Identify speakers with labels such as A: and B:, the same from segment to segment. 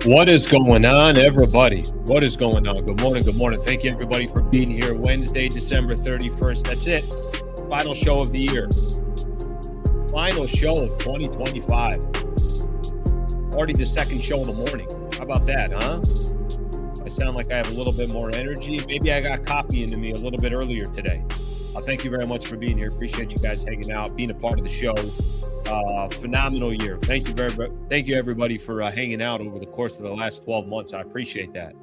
A: What is going on, everybody? What is going on? Good morning. Good morning. Thank you, everybody, for being here. Wednesday, December 31st. That's it. Final show of the year. Final show of 2025. Already the second show in the morning. How about that, huh? I sound like I have a little bit more energy. Maybe I got coffee into me a little bit earlier today. Thank you very much for being here. Appreciate you guys hanging out, being a part of the show. Phenomenal year. Thank you, everybody, for hanging out over the course of the last 12 months. I appreciate that.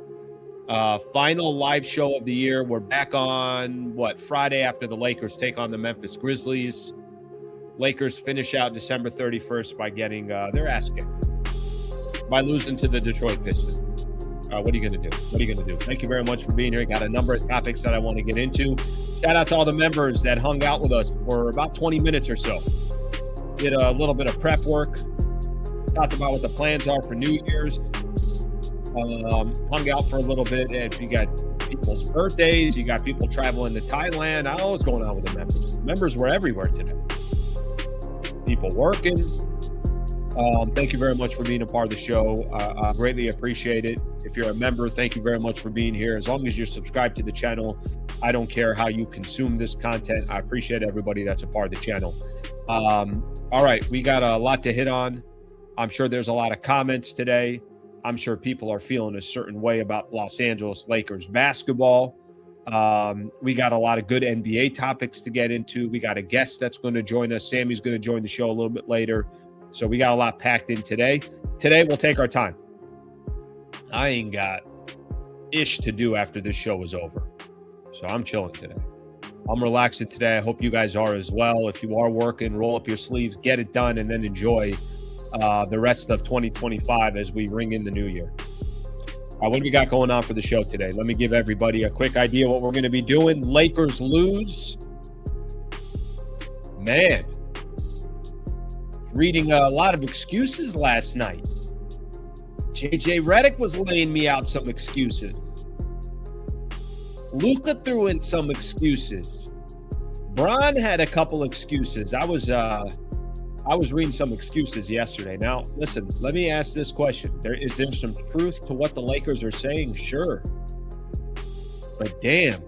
A: Final live show of the year. We're back on, Friday after the Lakers take on the Memphis Grizzlies. Lakers finish out December 31st by getting their ass kicked, by losing to the Detroit Pistons. What are you going to do? Thank you very much for being here. Got a number of topics that I want to get into. Shout out to all the members that hung out with us for about 20 minutes or so. Did a little bit of prep work. Talked about what the plans are for New Year's. Hung out for a little bit. And you got people's birthdays. You got people traveling to Thailand. I don't know what's going on with the members. Members were everywhere today. People working. Thank you very much for being a part of the show. I greatly appreciate it. If you're a member, thank you very much for being here. As long as you're subscribed to the channel, I don't care how you consume this content. I appreciate everybody that's a part of the channel. All right, we got a lot to hit on. I'm sure there's a lot of comments today. I'm sure people are feeling a certain way about Los Angeles Lakers basketball. We got a lot of good NBA topics to get into. We got a guest that's going to join us. Sammy's going to join the show a little bit later. So we got a lot packed in today. Today, we'll take our time. I ain't got ish to do after this show is over. So I'm chilling today. I'm relaxing today. I hope you guys are as well. If you are working, roll up your sleeves, get it done, and then enjoy the rest of 2025 as we ring in the new year. What do we got going on for the show today? Let me give everybody a quick idea what we're going to be doing. Lakers lose. Man. Reading a lot of excuses last night. JJ Redick was laying me out some excuses. Luka threw in some excuses. Bron had a couple excuses. I was reading some excuses yesterday. Now, listen, let me ask this question. Is there some truth to what the Lakers are saying? Sure. But damn,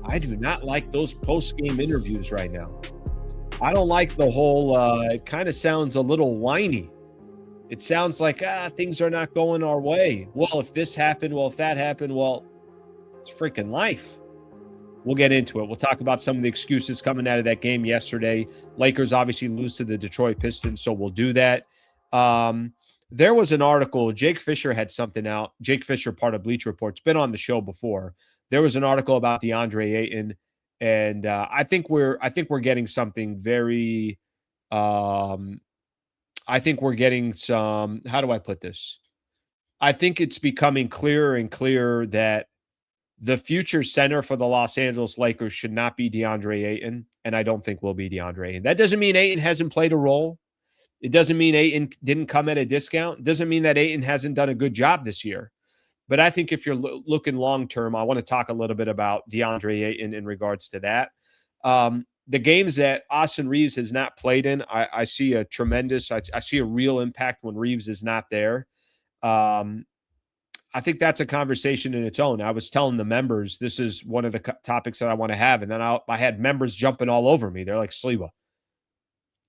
A: I do not like those post-game interviews right now. I don't like the whole, it kind of sounds a little whiny. It sounds like, things are not going our way. Well, if this happened, if that happened, it's freaking life. We'll get into it. We'll talk about some of the excuses coming out of that game yesterday. Lakers obviously lose to the Detroit Pistons, so we'll do that. There was an article. Jake Fisher had something out. Jake Fisher, part of Bleach Report's been on the show before. There was an article about DeAndre Ayton, and I think we're getting something very. I think we're getting some. How do I put this? I think it's becoming clearer and clearer that the future center for the Los Angeles Lakers should not be DeAndre Ayton, and I don't think will be DeAndre Ayton. That doesn't mean Ayton hasn't played a role. It doesn't mean Ayton didn't come at a discount. It doesn't mean that Ayton hasn't done a good job this year. But I think if you're looking long-term, I want to talk a little bit about DeAndre Ayton in regards to that. The games that Austin Reaves has not played in, I see a tremendous, I see a real impact when Reaves is not there. I think that's a conversation in its own. I was telling the members, this is one of the topics that I want to have. And then I had members jumping all over me. They're like, Sliwa,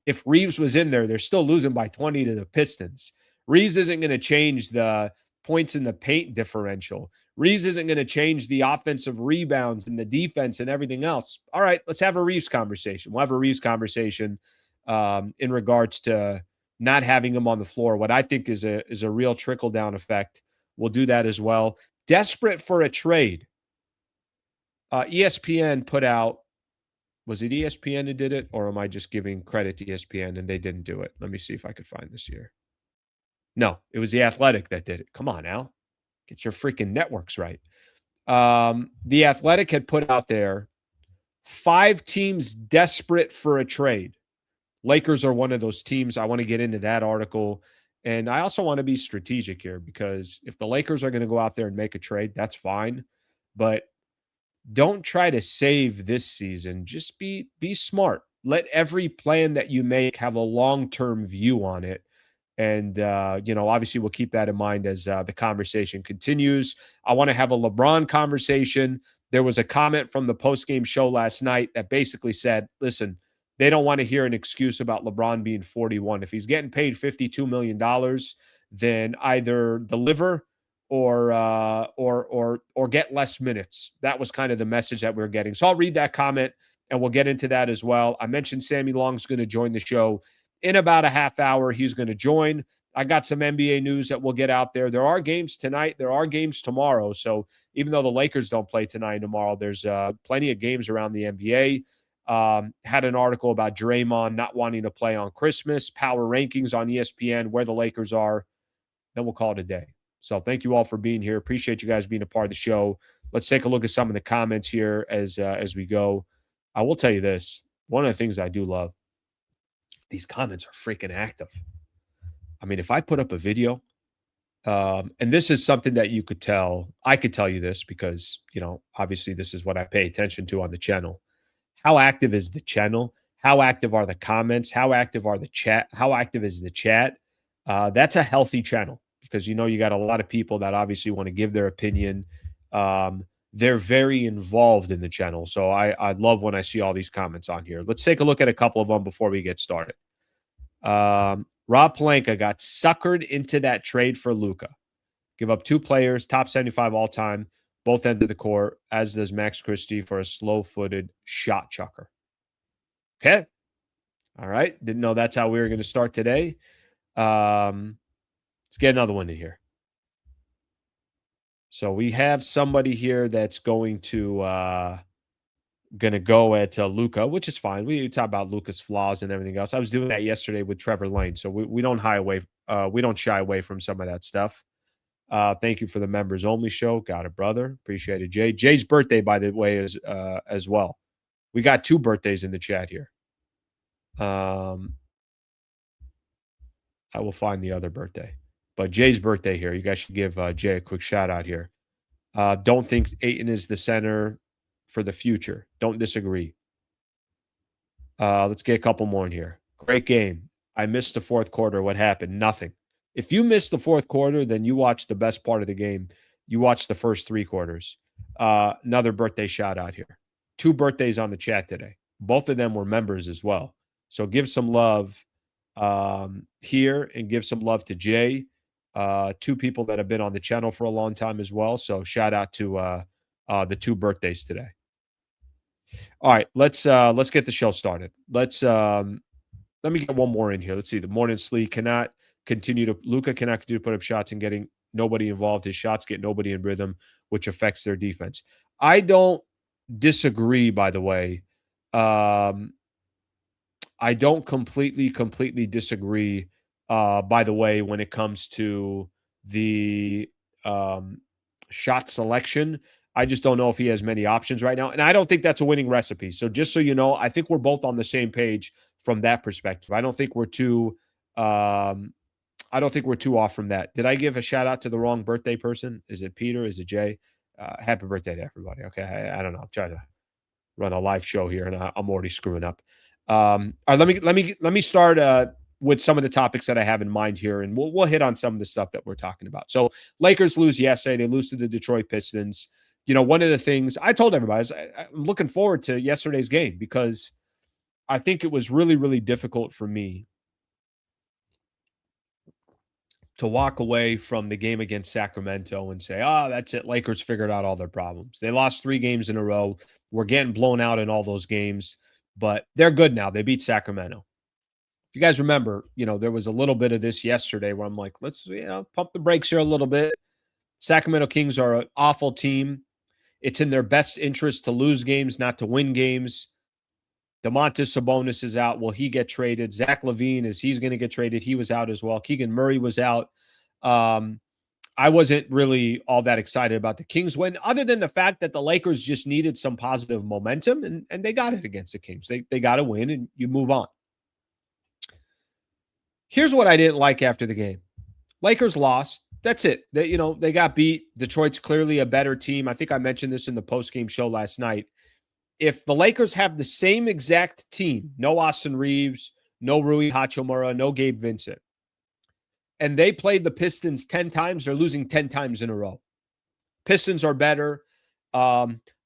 A: if Reaves was in there, they're still losing by 20 to the Pistons. Reaves isn't going to change the points in the paint differential. Reaves isn't going to change the offensive rebounds and the defense and everything else. All right, let's have a Reaves conversation. We'll have a Reaves conversation in regards to not having him on the floor. What I think is a real trickle-down effect. We'll do that as well. Desperate for a trade. ESPN put out, was it ESPN who did it, or am I just giving credit to ESPN and they didn't do it? Let me see if I could find this here. No, it was The Athletic that did it. Come on, Al. Get your freaking networks right. The Athletic had put out there 5 teams desperate for a trade. Lakers are one of those teams. I want to get into that article. And I also want to be strategic here because if the Lakers are going to go out there and make a trade, that's fine. But don't try to save this season. Just be smart. Let every plan that you make have a long-term view on it. And, obviously we'll keep that in mind as the conversation continues. I want to have a LeBron conversation. There was a comment from the post-game show last night that basically said, listen, they don't want to hear an excuse about LeBron being 41. If he's getting paid $52 million, then either deliver or get less minutes. That was kind of the message that we were getting. So I'll read that comment and we'll get into that as well. I mentioned Sammy Long's going to join the show in about a half hour. He's going to join. I got some NBA news that we'll get out there. There are games tonight. There are games tomorrow. So even though the Lakers don't play tonight and tomorrow, there's plenty of games around the NBA. Had an article about Draymond not wanting to play on Christmas, power rankings on ESPN, where the Lakers are. Then we'll call it a day. So thank you all for being here. Appreciate you guys being a part of the show. Let's take a look at some of the comments here as we go. I will tell you this. One of the things I do love, these comments are freaking active. I mean, if I put up a video, and this is something that you could tell, I could tell you this because, obviously this is what I pay attention to on the channel. How active is the channel? How active are the comments? How active are the chat? How active is the chat? That's a healthy channel because, you got a lot of people that obviously want to give their opinion. They're very involved in the channel. So I love when I see all these comments on here. Let's take a look at a couple of them before we get started. Rob Palenka got suckered into that trade for Luka. Give up 2 players, top 75 all time, both ends of the court, as does Max Christie for a slow-footed shot chucker. Okay. All right. Didn't know that's how we were going to start today. Let's get another one in here. So we have somebody here that's going to go at Luka, which is fine. We talk about Luka's flaws and everything else. I was doing that yesterday with Trevor Lane, so we don't shy away from some of that stuff. Thank you for the members only show. Got it, brother. Appreciate it, Jay. Jay's birthday, by the way, is as well. We got 2 birthdays in the chat here. I will find the other birthday, but Jay's birthday here. You guys should give Jay a quick shout out here. Don't think Ayton is the center for the future. Don't disagree. Let's get a couple more in here. Great game. I missed the fourth quarter. What happened? Nothing. If you missed the fourth quarter, then you watched the best part of the game. You watched the first 3 quarters. Another birthday shout out here. 2 birthdays on the chat today. Both of them were members as well. So give some love here and give some love to Jay. 2 people that have been on the channel for a long time as well. So shout out to the 2 birthdays today. All right, let's get the show started. Let me get one more in here. Let's see. The morning Luka cannot continue to put up shots and getting nobody involved. His shots get nobody in rhythm, which affects their defense. I don't disagree, by the way. I don't completely disagree, by the way, when it comes to the shot selection. I just don't know if he has many options right now. And I don't think that's a winning recipe. So just so you know, I think we're both on the same page from that perspective. I don't think we're too off from that. Did I give a shout out to the wrong birthday person? Is it Peter? Is it Jay? Happy birthday to everybody. Okay. I don't know. I'm trying to run a live show here and I'm already screwing up. All right, let me start with some of the topics that I have in mind here, and we'll hit on some of the stuff that we're talking about. So Lakers lose yesterday. They lose to the Detroit Pistons. One of the things I told everybody is I'm looking forward to yesterday's game because I think it was really, really difficult for me to walk away from the game against Sacramento and say, that's it. Lakers figured out all their problems. They lost 3 games in a row. We're getting blown out in all those games, but they're good now. They beat Sacramento. If you guys remember, there was a little bit of this yesterday where I'm like, let's, pump the brakes here a little bit. Sacramento Kings are an awful team. It's in their best interest to lose games, not to win games. Domantas Sabonis is out. Will he get traded? Zach LaVine, he's going to get traded? He was out as well. Keegan Murray was out. I wasn't really all that excited about the Kings win, other than the fact that the Lakers just needed some positive momentum, and they got it against the Kings. They got to win, and you move on. Here's what I didn't like after the game. Lakers lost. That's it. They got beat. Detroit's clearly a better team. I think I mentioned this in the post-game show last night. If the Lakers have the same exact team, no Austin Reaves, no Rui Hachimura, no Gabe Vincent, and they played the Pistons 10 times, they're losing 10 times in a row. Pistons are better.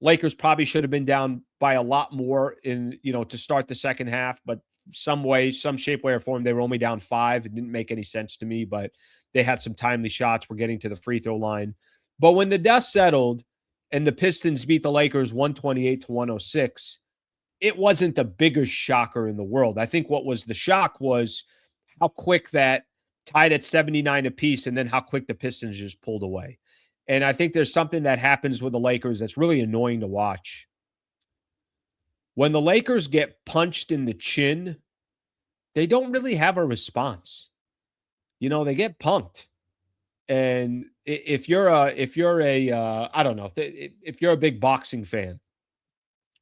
A: Lakers probably should have been down by a lot more to start the second half, but some way, some shape, way, or form, they were only down 5. It didn't make any sense to me, but they had some timely shots. We're getting to the free throw line. But when the dust settled and the Pistons beat the Lakers 128-106, it wasn't the biggest shocker in the world. I think what was the shock was how quick that tied at 79 apiece, and then how quick the Pistons just pulled away. And I think there's something that happens with the Lakers that's really annoying to watch. When the Lakers get punched in the chin, they don't really have a response. They get punked. And if you're a I don't know, if you're a big boxing fan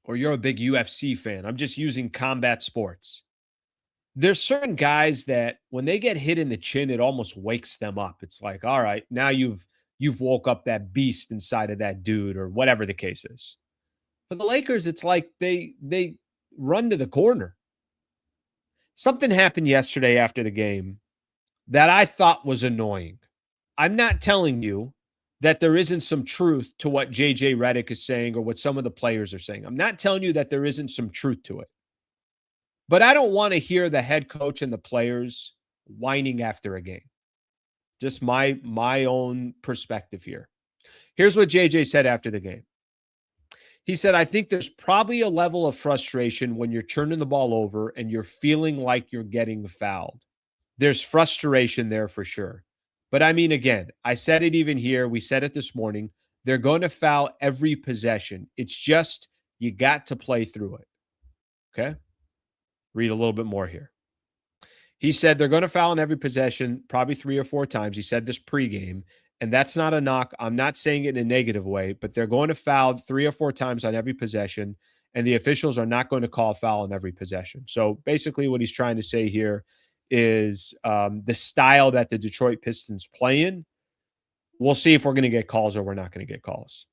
A: or you're a big UFC fan, I'm just using combat sports. There's certain guys that when they get hit in the chin, it almost wakes them up. It's like, all right, now you've woke up that beast inside of that dude, or whatever the case is. For the Lakers, it's like they run to the corner. Something happened yesterday after the game that I thought was annoying. I'm not telling you that there isn't some truth to what JJ Redick is saying or what some of the players are saying. I'm not telling you that there isn't some truth to it. But I don't want to hear the head coach and the players whining after a game. Just my own perspective here. Here's what JJ said after the game. He said, I think there's probably a level of frustration when you're turning the ball over and you're feeling like you're getting fouled. There's frustration there for sure. But I mean, again, I said it even here. We said it this morning. They're going to foul every possession. It's just you got to play through it. Okay? Read a little bit more here. He said they're going to foul in every possession, probably 3 or 4 times. He said this pregame, and that's not a knock. I'm not saying it in a negative way, but they're going to foul 3 or 4 times on every possession, and the officials are not going to call a foul on every possession. So basically what he's trying to say here is the style that the Detroit Pistons play in, we'll see if we're going to get calls or we're not going to get calls.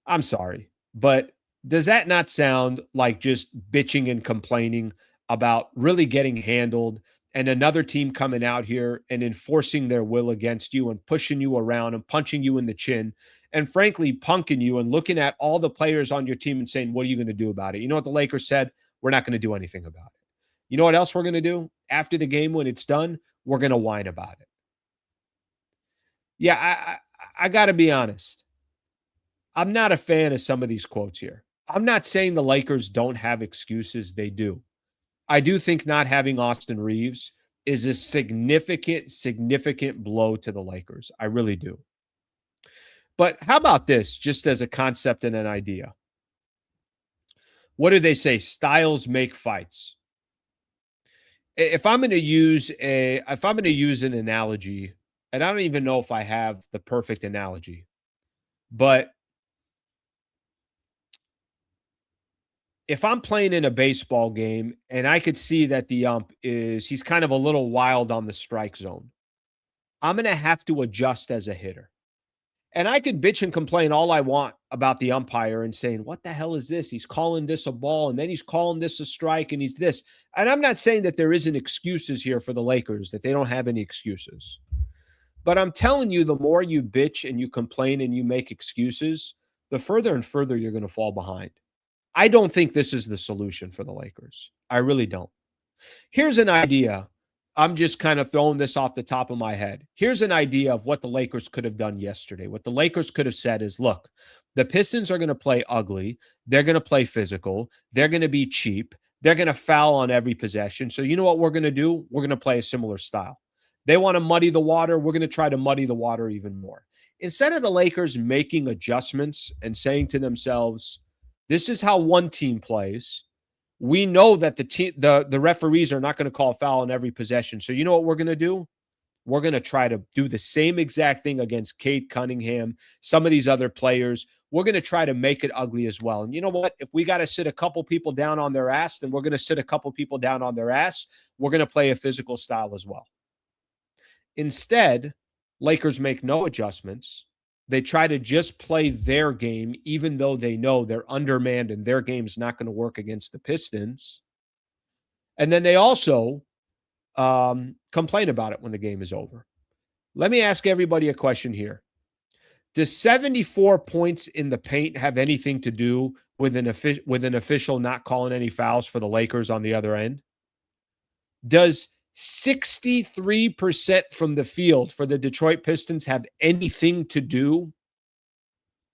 A: I'm sorry, but does that not sound like just bitching and complaining about really getting handled and another team coming out here and enforcing their will against you and pushing you around and punching you in the chin and frankly punking you and looking at all the players on your team and saying, what are you going to do about it? You know what the Lakers said? We're not going to do anything about it. You know what else we're going to do? After the game when it's done, we're going to whine about it. Yeah, I got to be honest. I'm not a fan of some of these quotes here. I'm not saying the Lakers don't have excuses. They do. I do think not having Austin Reaves is a significant blow to the Lakers. I really do. But how about this, just as a concept and an idea? What do they say? Styles make fights. If I'm going to use an analogy, and I don't even know if I have the perfect analogy, but if I'm playing in a baseball game and I could see that the ump he's kind of a little wild on the strike zone, I'm going to have to adjust as a hitter. And I could bitch and complain all I want about the umpire and saying, what the hell is this? He's calling this a ball and then he's calling this a strike and he's this. And I'm not saying that there isn't excuses here for the Lakers, that they don't have any excuses. But I'm telling you, the more you bitch and you complain and you make excuses, the further and further you're going to fall behind. I don't think this is the solution for the Lakers. I really don't. Here's an idea. I'm just kind of throwing this off the top of my head. Here's an idea of what the Lakers could have done yesterday. What the Lakers could have said is, look, the Pistons are going to play ugly. They're going to play physical. They're going to be cheap. They're going to foul on every possession. So you know what we're going to do? We're going to play a similar style. They want to muddy the water. We're going to try to muddy the water even more. Instead of the Lakers making adjustments and saying to themselves, this is how one team plays. We know that the referees are not going to call a foul on every possession. So you know what we're going to do? We're going to try to do the same exact thing against Cade Cunningham, some of these other players. We're going to try to make it ugly as well. And you know what? If we got to sit a couple people down on their ass, then we're going to sit a couple people down on their ass. We're going to play a physical style as well. Instead, Lakers make no adjustments. They try to just play their game, even though they know they're undermanned and their game's not going to work against the Pistons. And then they also complain about it when the game is over. Let me ask everybody a question here. Does 74 points in the paint have anything to do with an official not calling any fouls for the Lakers on the other end? Does 63% from the field for the Detroit Pistons have anything to do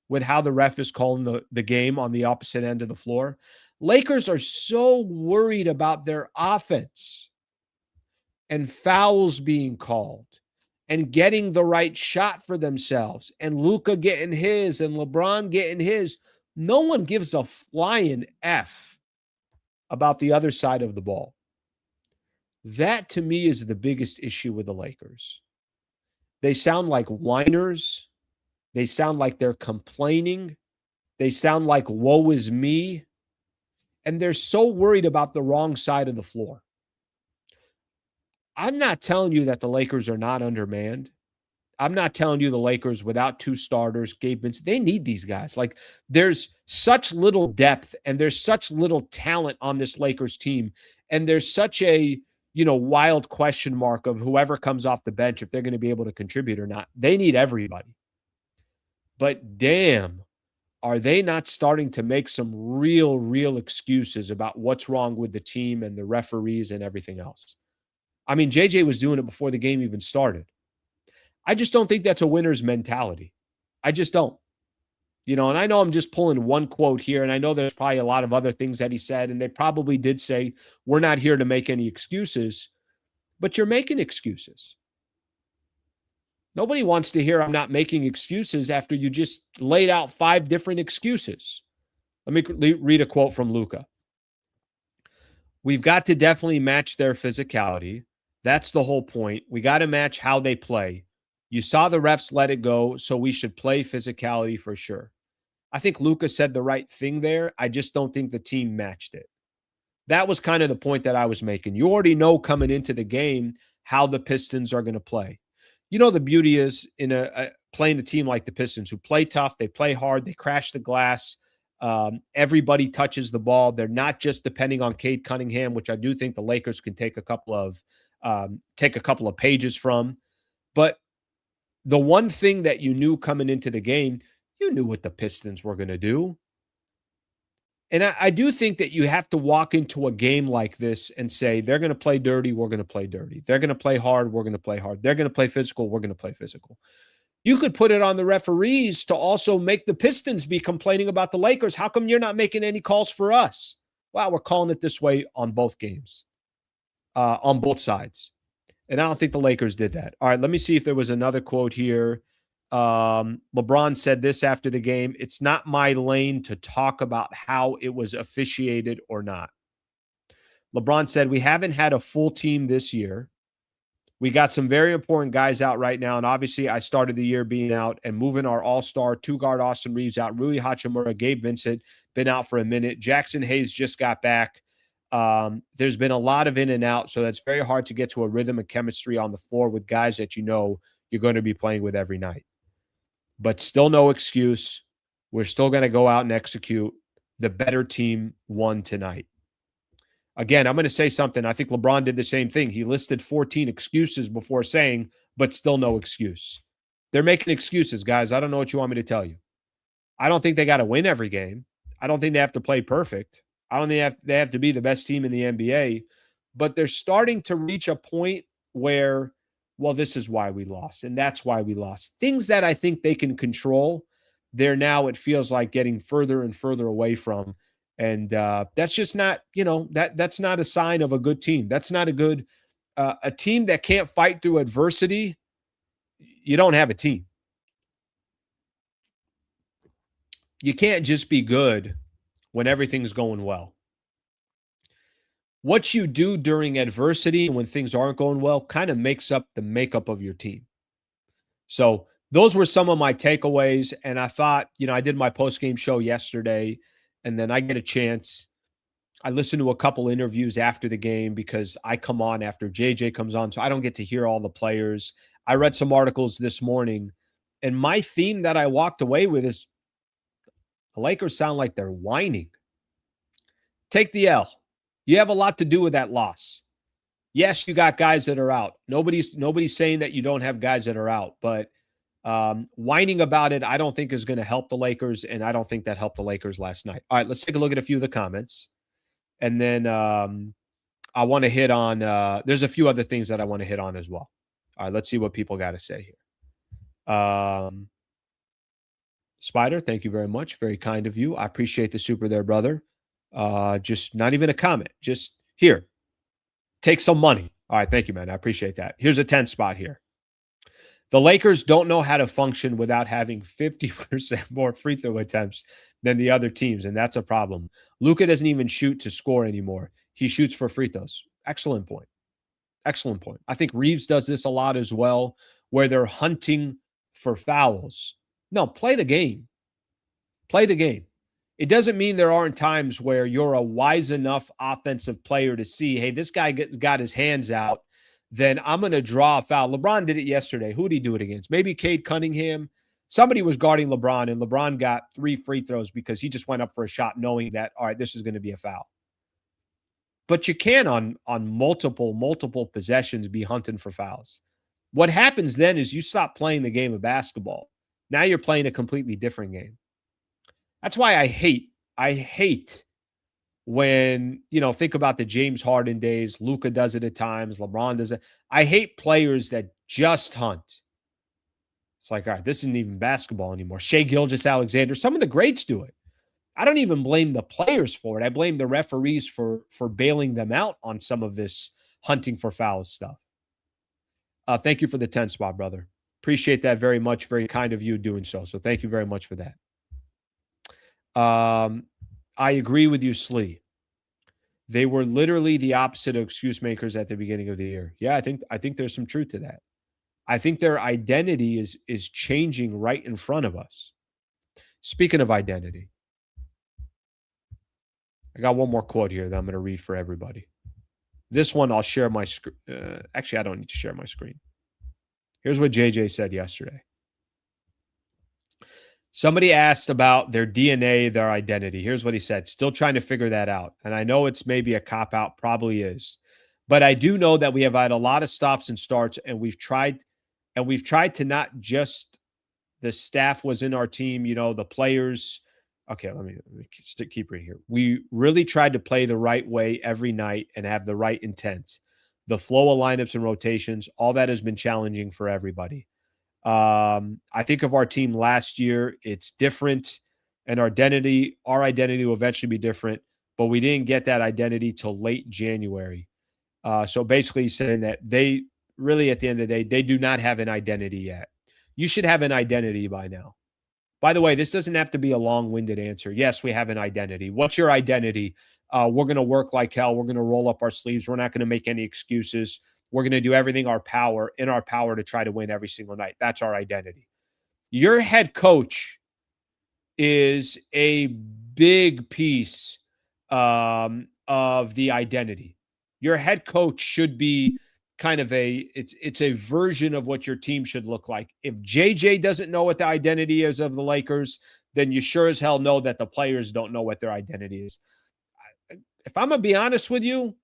A: with how the ref is calling the game on the opposite end of the floor? Lakers are so worried about their offense and fouls being called and getting the right shot for themselves and Luka getting his and LeBron getting his. No one gives a flying F about the other side of the ball. That, to me, is the biggest issue with the Lakers. They sound like whiners. They sound like they're complaining. They sound like woe is me. And they're so worried about the wrong side of the floor. I'm not telling you that the Lakers are not undermanned. I'm not telling you the Lakers without two starters, Gabe Vincent, they need these guys. Like, there's such little depth and there's such little talent on this Lakers team. And there's such a, wild question mark of whoever comes off the bench, if they're going to be able to contribute or not. They need everybody. But damn, are they not starting to make some real excuses about what's wrong with the team and the referees and everything else? I mean, JJ was doing it before the game even started. I just don't think that's a winner's mentality. I just don't. And I know I'm just pulling one quote here, and I know there's probably a lot of other things that he said, and they probably did say, we're not here to make any excuses, but you're making excuses. Nobody wants to hear I'm not making excuses after you just laid out 5 different excuses. Let me read a quote from Luka. We've got to definitely match their physicality. That's the whole point. We got to match how they play. You saw the refs let it go, so we should play physicality for sure. I think Luka said the right thing there. I just don't think the team matched it. That was kind of the point that I was making. You already know coming into the game how the Pistons are going to play. The beauty is in playing a team like the Pistons, who play tough, they play hard, they crash the glass. Everybody touches the ball. They're not just depending on Cade Cunningham, which I do think the Lakers can take a couple of pages from. But the one thing that you knew coming into the game, you knew what the Pistons were going to do. And I do think that you have to walk into a game like this and say, they're going to play dirty, we're going to play dirty. They're going to play hard, we're going to play hard. They're going to play physical, we're going to play physical. You could put it on the referees to also make the Pistons be complaining about the Lakers. How come you're not making any calls for us? Well, we're calling it this way on both games, on both sides. And I don't think the Lakers did that. All right, let me see if there was another quote here. LeBron said this after the game: it's not my lane to talk about how it was officiated or not. LeBron said, we haven't had a full team this year. We got some very important guys out right now. And obviously I started the year being out and moving our all-star 2-guard Austin Reaves out. Rui Hachimura, Gabe Vincent, been out for a minute. Jackson Hayes just got back. There's been a lot of in and out. So that's very hard to get to a rhythm and chemistry on the floor with guys that you're going to be playing with every night. But still no excuse. We're still going to go out and execute. The better team won tonight. Again, I'm going to say something. I think LeBron did the same thing. He listed 14 excuses before saying, but still no excuse. They're making excuses, guys. I don't know what you want me to tell you. I don't think they got to win every game. I don't think they have to play perfect. I don't think they have to be the best team in the NBA. But they're starting to reach a point where, well, this is why we lost, and that's why we lost. Things that I think they can control, they're now, it feels like, getting further and further away from. And that's just not, that's not a sign of a good team. That's not a good a team that can't fight through adversity. You don't have a team. You can't just be good when everything's going well. What you do during adversity and when things aren't going well kind of makes up the makeup of your team. So those were some of my takeaways. And I thought, I did my post-game show yesterday, and then I get a chance. I listen to a couple interviews after the game because I come on after JJ comes on, so I don't get to hear all the players. I read some articles this morning, and my theme that I walked away with is the Lakers sound like they're whining. Take the L. You have a lot to do with that loss. Yes, you got guys that are out. Nobody's saying that you don't have guys that are out, but whining about it, I don't think is going to help the Lakers, and I don't think that helped the Lakers last night. All right, let's take a look at a few of the comments, and then I want to hit on. There's a few other things that I want to hit on as well. All right, let's see what people got to say here. Spider, thank you very much. Very kind of you. I appreciate the super there, brother. Just not even a comment. Just here. Take some money. All right, thank you, man. I appreciate that. Here's a 10 spot here. The Lakers don't know how to function without having 50% more free throw attempts than the other teams, and that's a problem. Luka doesn't even shoot to score anymore. He shoots for free throws. Excellent point. Excellent point. I think Reaves does this a lot as well, where they're hunting for fouls. No, play the game. Play the game. It doesn't mean there aren't times where you're a wise enough offensive player to see, hey, this guy got his hands out, then I'm going to draw a foul. LeBron did it yesterday. Who did he do it against? Maybe Cade Cunningham. Somebody was guarding LeBron, and LeBron got 3 free throws because he just went up for a shot knowing that, all right, this is going to be a foul. But you can on multiple possessions be hunting for fouls. What happens then is you stop playing the game of basketball. Now you're playing a completely different game. That's why I hate when, think about the James Harden days. Luka does it at times. LeBron does it. I hate players that just hunt. It's like, all right, this isn't even basketball anymore. Shai Gilgeous-Alexander, some of the greats do it. I don't even blame the players for it. I blame the referees for bailing them out on some of this hunting for fouls stuff. Thank you for the 10 spot, brother. Appreciate that very much. Very kind of you doing so. So thank you very much for that. I agree with you, Slee. They were literally the opposite of excuse makers at the beginning of the year. Yeah, I think there's some truth to that. I think their identity is changing right in front of us. Speaking of identity, I got one more quote here that I'm going to read for everybody. This one, I'll share my screen. Actually, I don't need to share my screen. Here's what JJ said yesterday. Somebody asked about their DNA, their identity. Here's what he said. Still trying to figure that out. And I know it's maybe a cop-out, probably is. But I do know that we have had a lot of stops and starts, and we've tried to not just the staff was in our team, the players. Okay, let me keep reading here. We really tried to play the right way every night and have the right intent. The flow of lineups and rotations, all that has been challenging for everybody. I think of our team last year, it's different, and our identity will eventually be different, but we didn't get that identity till late January. So basically saying that they really, at the end of the day, they do not have an identity yet. You should have an identity by now. By the way, this doesn't have to be a long-winded answer. Yes, we have an identity. What's your identity? We're going to work like hell. We're going to roll up our sleeves. We're not going to make any excuses. We're going to do everything in our power to try to win every single night. That's our identity. Your head coach is a big piece of the identity. Your head coach should be kind of it's a version of what your team should look like. If JJ doesn't know what the identity is of the Lakers, then you sure as hell know that the players don't know what their identity is. If I'm going to be honest with you,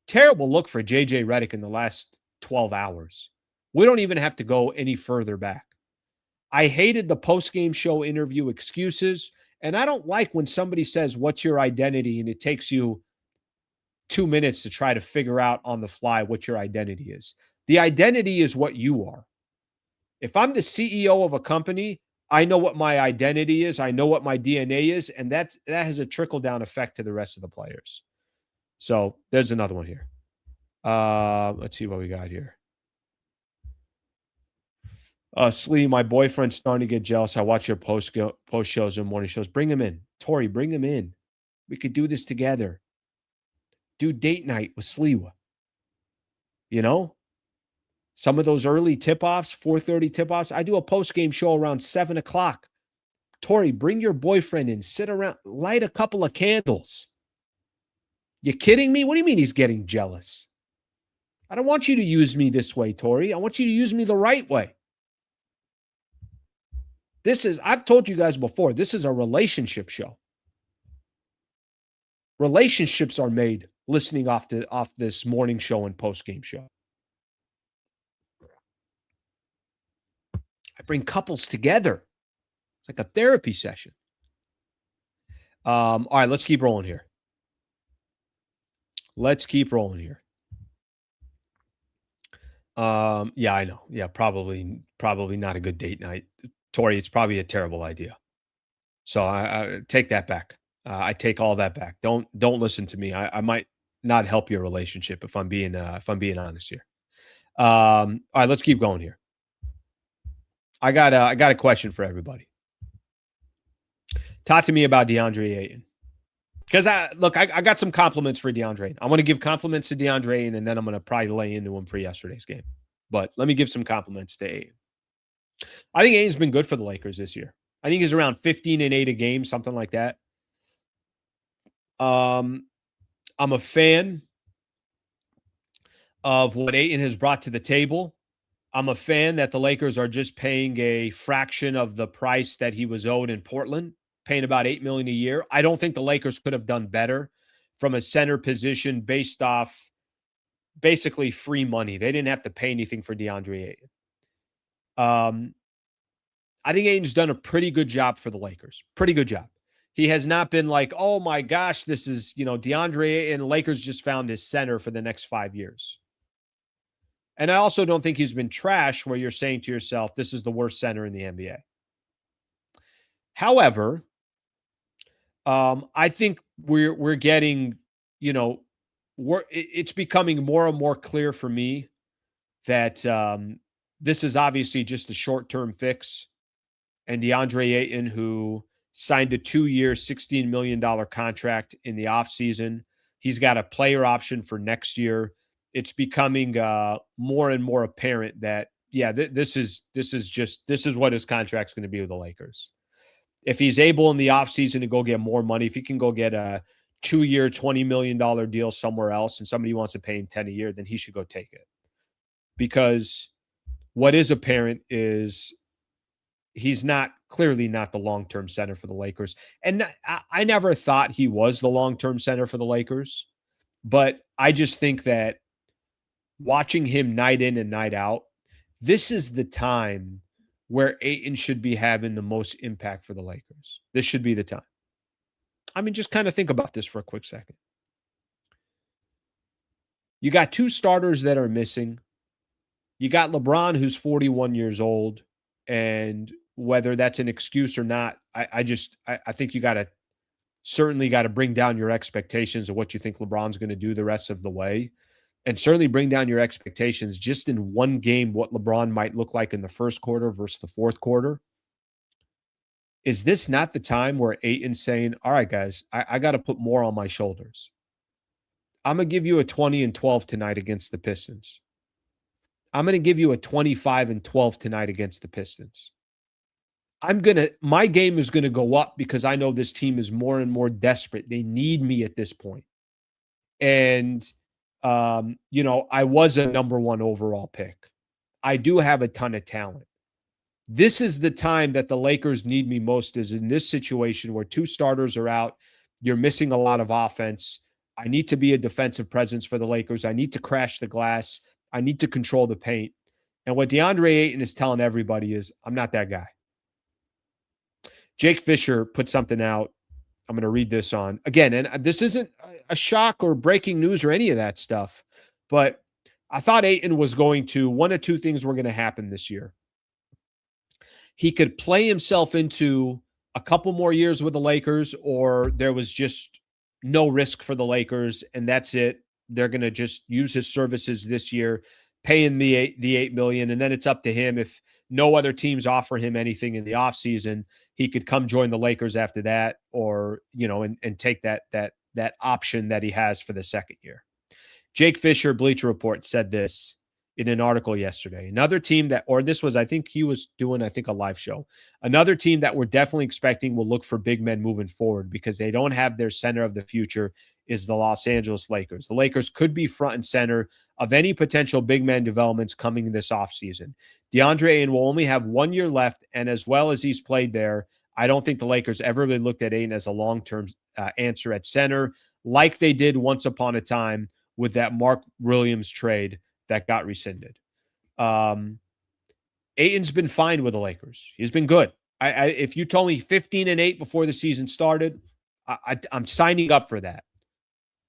A: terrible look for JJ Redick in the last 12 hours. We don't even have to go any further back. I hated the post-game show interview excuses, and I don't like when somebody says, what's your identity? And it takes you 2 minutes to try to figure out on the fly what your identity is. The identity is what you are. If I'm the CEO of a company, I know what my identity is. I know what my DNA is, and that has a trickle-down effect to the rest of the players. So there's another one here. Let's see what we got here. Slee, my boyfriend's starting to get jealous. I watch your post shows and morning shows. Bring him in. Tori, bring him in. We could do this together. Do date night with Sliwa. Some of those early tip-offs, 4:30 tip-offs. I do a post-game show around 7 o'clock. Tori, bring your boyfriend in. Sit around. Light a couple of candles. You kidding me? What do you mean he's getting jealous? I don't want you to use me this way, Tori. I want you to use me the right way. I've told you guys before, this is a relationship show. Relationships are made listening off this morning show and post game show. I bring couples together. It's like a therapy session. All right, let's keep rolling here. Yeah, I know. Yeah, probably not a good date night. Tori, it's probably a terrible idea. So I take that back. I take all that back. Don't listen to me. I might not help your relationship if I'm being honest here. All right, let's keep going here. I got a question for everybody. Talk to me about DeAndre Ayton. Because I got some compliments for DeAndre. I want to give compliments to DeAndre, and then I'm going to probably lay into him for yesterday's game. But let me give some compliments to Ayton. I think Ayton's been good for the Lakers this year. I think he's around 15-8 a game, something like that. I'm a fan of what Ayton has brought to the table. I'm a fan that the Lakers are just paying a fraction of the price that he was owed in Portland, paying about $8 million a year. I don't think the Lakers could have done better from a center position based off basically free money. They didn't have to pay anything for DeAndre Ayton. I think Ayton's done a pretty good job for the Lakers. Pretty good job. He has not been like, oh my gosh, this is, DeAndre Ayton. Lakers just found his center for the next 5 years. And I also don't think he's been trash where you're saying to yourself, this is the worst center in the NBA. However, I think we're getting, it's becoming more and more clear for me that this is obviously just a short-term fix. And DeAndre Ayton, who signed a 2-year, $16 million contract in the offseason, he's got a player option for next year. It's becoming more and more apparent that, this is what his contract's going to be with the Lakers. If he's able in the offseason to go get more money, if he can go get a 2-year, $20 million deal somewhere else and somebody wants to pay him 10 a year, then he should go take it. Because what is apparent is he's clearly not the long-term center for the Lakers. And I never thought he was the long-term center for the Lakers, but I just think that watching him night in and night out, this is the time where Ayton should be having the most impact for the Lakers. This should be the time. I mean, just kind of think about this for a quick second. You got 2 starters that are missing. You got LeBron, who's 41 years old, and whether that's an excuse or not, I think you certainly got to bring down your expectations of what you think LeBron's going to do the rest of the way. And certainly bring down your expectations just in one game, what LeBron might look like in the first quarter versus the fourth quarter. Is this not the time where Ayton's saying, all right, guys, I got to put more on my shoulders. I'm going to give you a 20-12 tonight against the Pistons. I'm going to give you a 25-12 tonight against the Pistons. My game is going to go up because I know this team is more and more desperate. They need me at this point. And, I was a number 1 overall pick. I do have a ton of talent. This is the time that the Lakers need me most, is in this situation where 2 starters are out. You're missing a lot of offense. I need to be a defensive presence for the Lakers. I need to crash the glass. I need to control the paint. And what DeAndre Ayton is telling everybody is, I'm not that guy. Jake Fisher put something out. I'm going to read this on. Again, and this isn't a shock or breaking news or any of that stuff, but I thought Ayton was going to, one of 2 things were going to happen this year. He could play himself into a couple more years with the Lakers, or there was just no risk for the Lakers, and that's it. They're going to just use his services this year, pay him the $8 million, and then it's up to him. If no other teams offer him anything in the offseason, he could come join the Lakers after that, or, and take that option that he has for the second year. Jake Fisher, Bleacher Report, said this in an article yesterday. Another team that, or this was, I think he was doing, a live show. Another team that we're definitely expecting will look for big men moving forward because they don't have their center of the future is the Los Angeles Lakers. The Lakers could be front and center of any potential big man developments coming this offseason. DeAndre Ayton will only have 1 year left, and as well as he's played there, I don't think the Lakers ever really looked at Ayton as a long-term answer at center. like they did once upon a time with that Mark Williams trade that got rescinded. Ayton's been fine with the Lakers. He's been good. If you told me 15-8 before the season started, I'm signing up for that.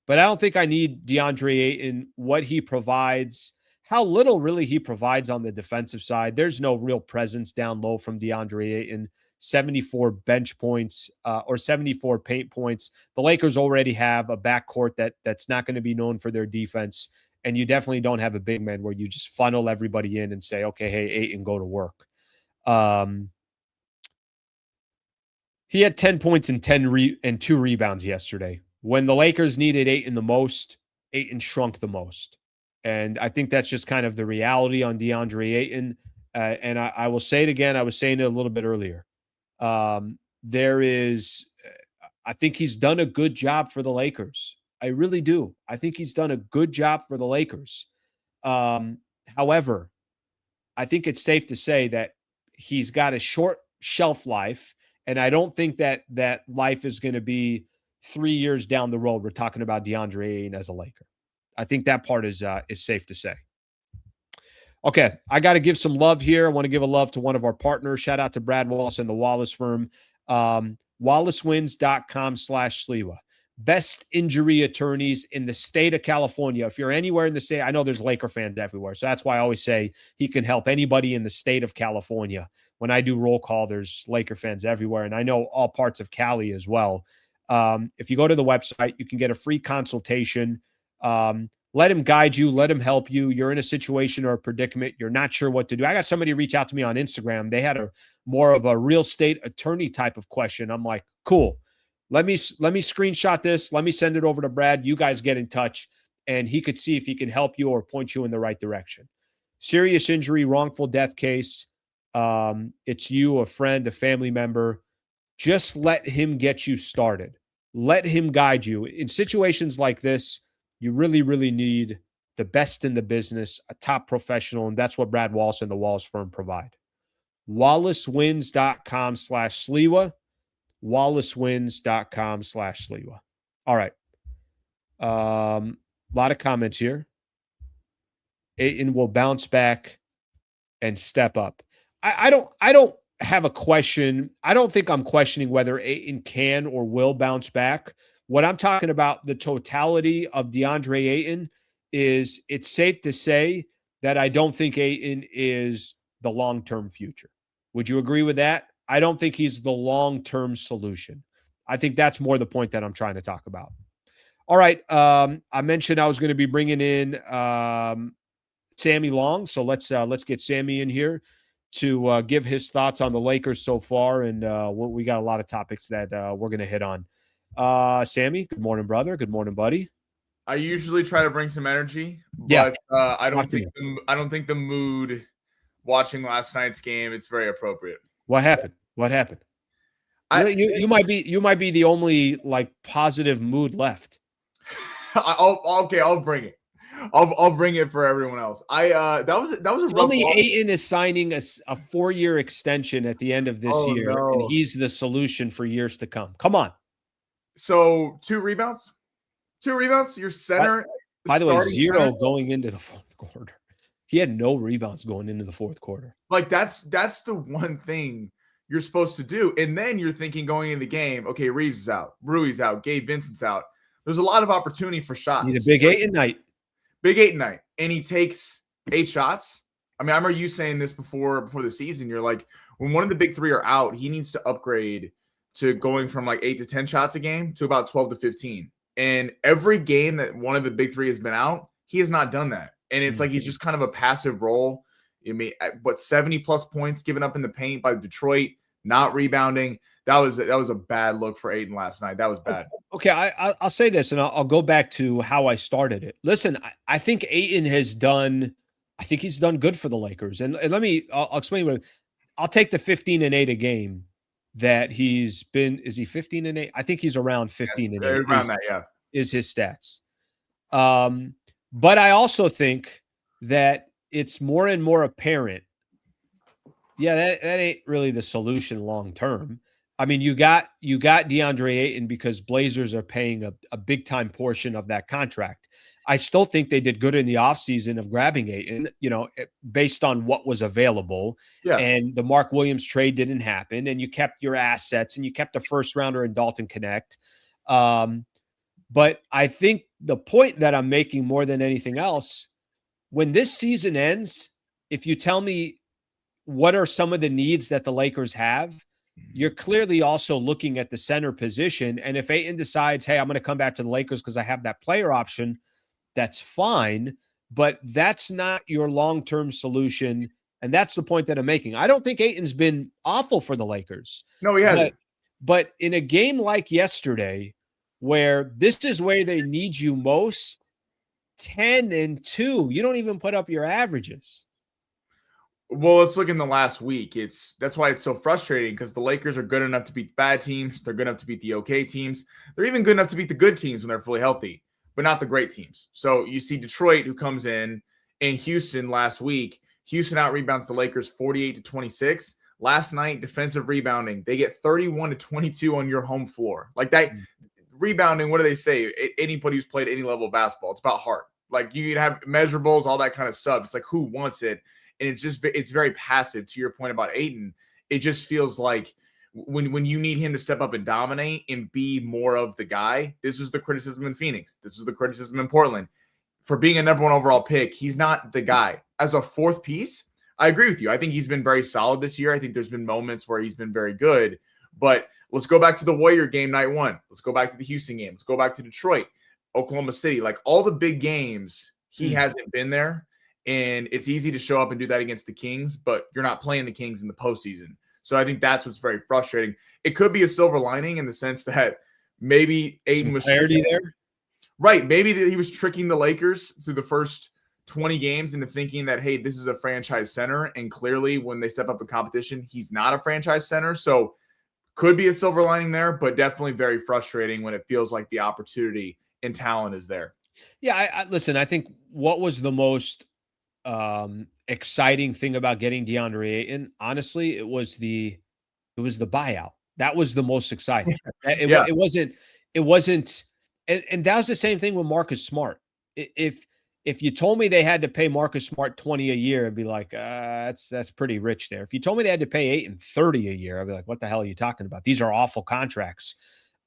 A: But I don't think I need DeAndre Ayton, what he provides, how little really he provides on the defensive side. There's no real presence down low from DeAndre Ayton. 74 bench points or 74 paint points. The Lakers already have a backcourt that's not going to be known for their defense. And you definitely don't have a big man where you just funnel everybody in and say, okay, hey, Ayton, go to work. He had 10 points and 2 rebounds yesterday. When the Lakers needed Ayton the most, Ayton shrunk the most. And I think that's just kind of the reality on DeAndre Ayton. And I will say it again. I was saying it a little bit earlier. I think he's done a good job for the Lakers. I really do. I think he's done a good job for the Lakers. However, I think it's safe to say that he's got a short shelf life. And I don't think that life is going to be 3 years down the road. We're talking about DeAndre Ayton as a Laker. I think that part is safe to say. Okay, I got to give some love here. I want to give a love to one of our partners. Shout out to Brad Wallace and the Wallace firm. WallaceWins.com/Sliwa. Best injury attorneys in the state of California. If you're anywhere in the state, I know there's Laker fans everywhere. So that's why I always say he can help anybody in the state of California. When I do roll call, there's Laker fans everywhere. And I know all parts of Cali as well. If you go to the website, you can get a free consultation. Let him guide you. Let him help you. You're in a situation or a predicament. You're not sure what to do. I got somebody reach out to me on Instagram. They had more of a real estate attorney type of question. I'm like, cool. Let me screenshot this. Let me send it over to Brad. You guys get in touch, and he could see if he can help you or point you in the right direction. Serious injury, wrongful death case. It's you, a friend, a family member. Just let him get you started. Let him guide you. In situations like this, you really, really need the best in the business, a top professional, and that's what Brad Wallace and the Wallace firm provide. WallaceWins.com/Sliwa. WallaceWins.com/Sliwa. All right. A lot of comments here. Ayton will bounce back and step up. I don't have a question. I don't think I'm questioning whether Ayton can or will bounce back. What I'm talking about, the totality of DeAndre Ayton, is it's safe to say that I don't think Ayton is the long-term future. Would you agree with that? I don't think he's the long-term solution. I think that's more the point that I'm trying to talk about. All right. I mentioned I was going to be bringing in Sammy Long. So let's get Sammy in here to give his thoughts on the Lakers so far. And we got a lot of topics that we're going to hit on. Sammy, good morning, brother. Good morning, buddy.
B: I usually try to bring some energy, but I don't think the mood watching last night's game, it's very appropriate.
A: What happened? You might be the only like positive mood left.
B: I'll bring it. I'll bring it for everyone else. That was a rough.
A: Only Ayton is signing a 4-year extension at the end of this year, and he's the solution for years to come. Come on.
B: So 2 rebounds. Your center.
A: By the way, 0 going into the fourth quarter. He had no rebounds going into the fourth quarter.
B: Like that's the one thing you're supposed to do. And then you're thinking going in the game, okay, Reaves is out, Rui's out, Gabe Vincent's out. There's a lot of opportunity for shots.
A: Need a big Ayton night.
B: And he takes 8 shots. I mean, I remember you saying this before the season. You're like, when one of the big 3 are out, he needs to upgrade to going from like 8 to 10 shots a game to about 12 to 15. And every game that one of the big 3 has been out, he has not done that. And it's like he's just kind of a passive role. I mean, 70 plus points given up in the paint by Detroit, not rebounding. That was a bad look for Ayton last night. That was bad.
A: Okay, I'll say this, and I'll go back to how I started it. Listen, I think Ayton has done. I think he's done good for the Lakers. And I'll explain what. I'll take the 15-8 a game that he's been. Is he 15-8? I think he's around 15-8.
B: Around that, yeah.
A: Is his stats. But I also think that it's more and more apparent. Yeah, that ain't really the solution long term. I mean, you got DeAndre Ayton because Blazers are paying a big time portion of that contract. I still think they did good in the offseason of grabbing Ayton, based on what was available.
B: Yeah.
A: And the Mark Williams trade didn't happen, and you kept your assets, and you kept a first rounder in Dalton Connect. But I think the point that I'm making more than anything else, when this season ends, if you tell me what are some of the needs that the Lakers have, you're clearly also looking at the center position. And if Ayton decides, hey, I'm going to come back to the Lakers because I have that player option, that's fine. But that's not your long-term solution. And that's the point that I'm making. I don't think Ayton's been awful for the Lakers.
B: No, he hasn't.
A: But in a game like yesterday, where this is where they need you most, 10-2, you don't even put up your averages.
B: Well, let's look in the last week. That's why it's so frustrating, because the Lakers are good enough to beat bad teams. They're good enough to beat the okay teams. They're even good enough to beat the good teams when they're fully healthy, but not the great teams. So you see Detroit, who comes in Houston last week. Houston out-rebounds the Lakers 48-26. Last night, defensive rebounding, they get 31-22 on your home floor. Like that rebounding, what do they say? Anybody who's played any level of basketball, it's about heart. Like you can have measurables, all that kind of stuff. It's like, who wants it? And it's very passive. To your point about Ayton, it just feels like when you need him to step up and dominate and be more of the guy. This was the criticism in Phoenix. This was the criticism in Portland. For being a number one overall pick, he's not the guy. As a fourth piece, I agree with you. I think he's been very solid this year. I think there's been moments where he's been very good. But let's go back to the Warrior game night one. Let's go back to the Houston game. Let's go back to Detroit, Oklahoma City. Like all the big games, he hasn't been there. And it's easy to show up and do that against the Kings, but you're not playing the Kings in the postseason. So I think that's what's very frustrating. It could be a silver lining in the sense that maybe Ayton was
A: clarity there.
B: Right. Maybe he was tricking the Lakers through the first 20 games into thinking that, hey, this is a franchise center. And clearly when they step up in competition, he's not a franchise center. So could be a silver lining there, but definitely very frustrating when it feels like the opportunity and talent is there.
A: Yeah. Listen, I think what was the most exciting thing about getting DeAndre Ayton, honestly, it was the buyout. That was the most exciting. It wasn't, and that was the same thing with Marcus Smart. If you told me they had to pay Marcus Smart 20 a year, I'd be like, that's pretty rich there. If you told me they had to pay Ayton 30 a year, I'd be like, what the hell are you talking about? These are awful contracts.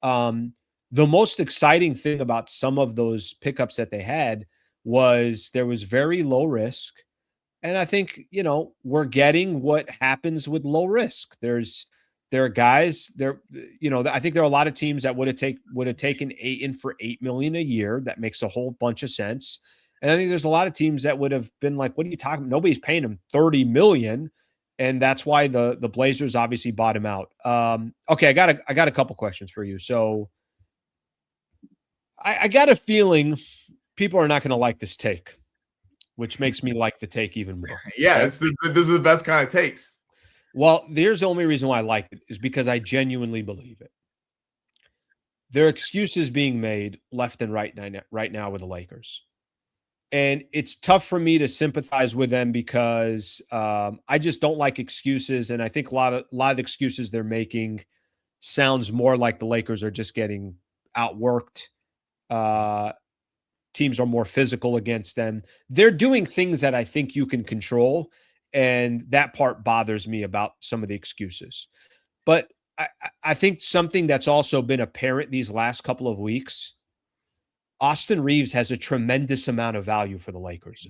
A: The most exciting thing about some of those pickups that they had was there was very low risk. And I think, we're getting what happens with low risk. There are guys there, I think there are a lot of teams that would have taken Ayton for $8 million a year. That makes a whole bunch of sense. And I think there's a lot of teams that would have been like, what are you talking about? Nobody's paying him $30 million. And that's why the Blazers obviously bought him out. Okay. I got a couple questions for you. So I got a feeling people are not going to like this take, which makes me like the take even more.
B: Yeah, this is the best kind of takes.
A: Well, there's the only reason why I like it is because I genuinely believe it. There are excuses being made left and right now with the Lakers. And it's tough for me to sympathize with them because I just don't like excuses. And I think a lot of excuses they're making sounds more like the Lakers are just getting outworked. Teams are more physical against them. They're doing things that I think you can control. And that part bothers me about some of the excuses. But I think something that's also been apparent these last couple of weeks, Austin Reaves has a tremendous amount of value for the Lakers,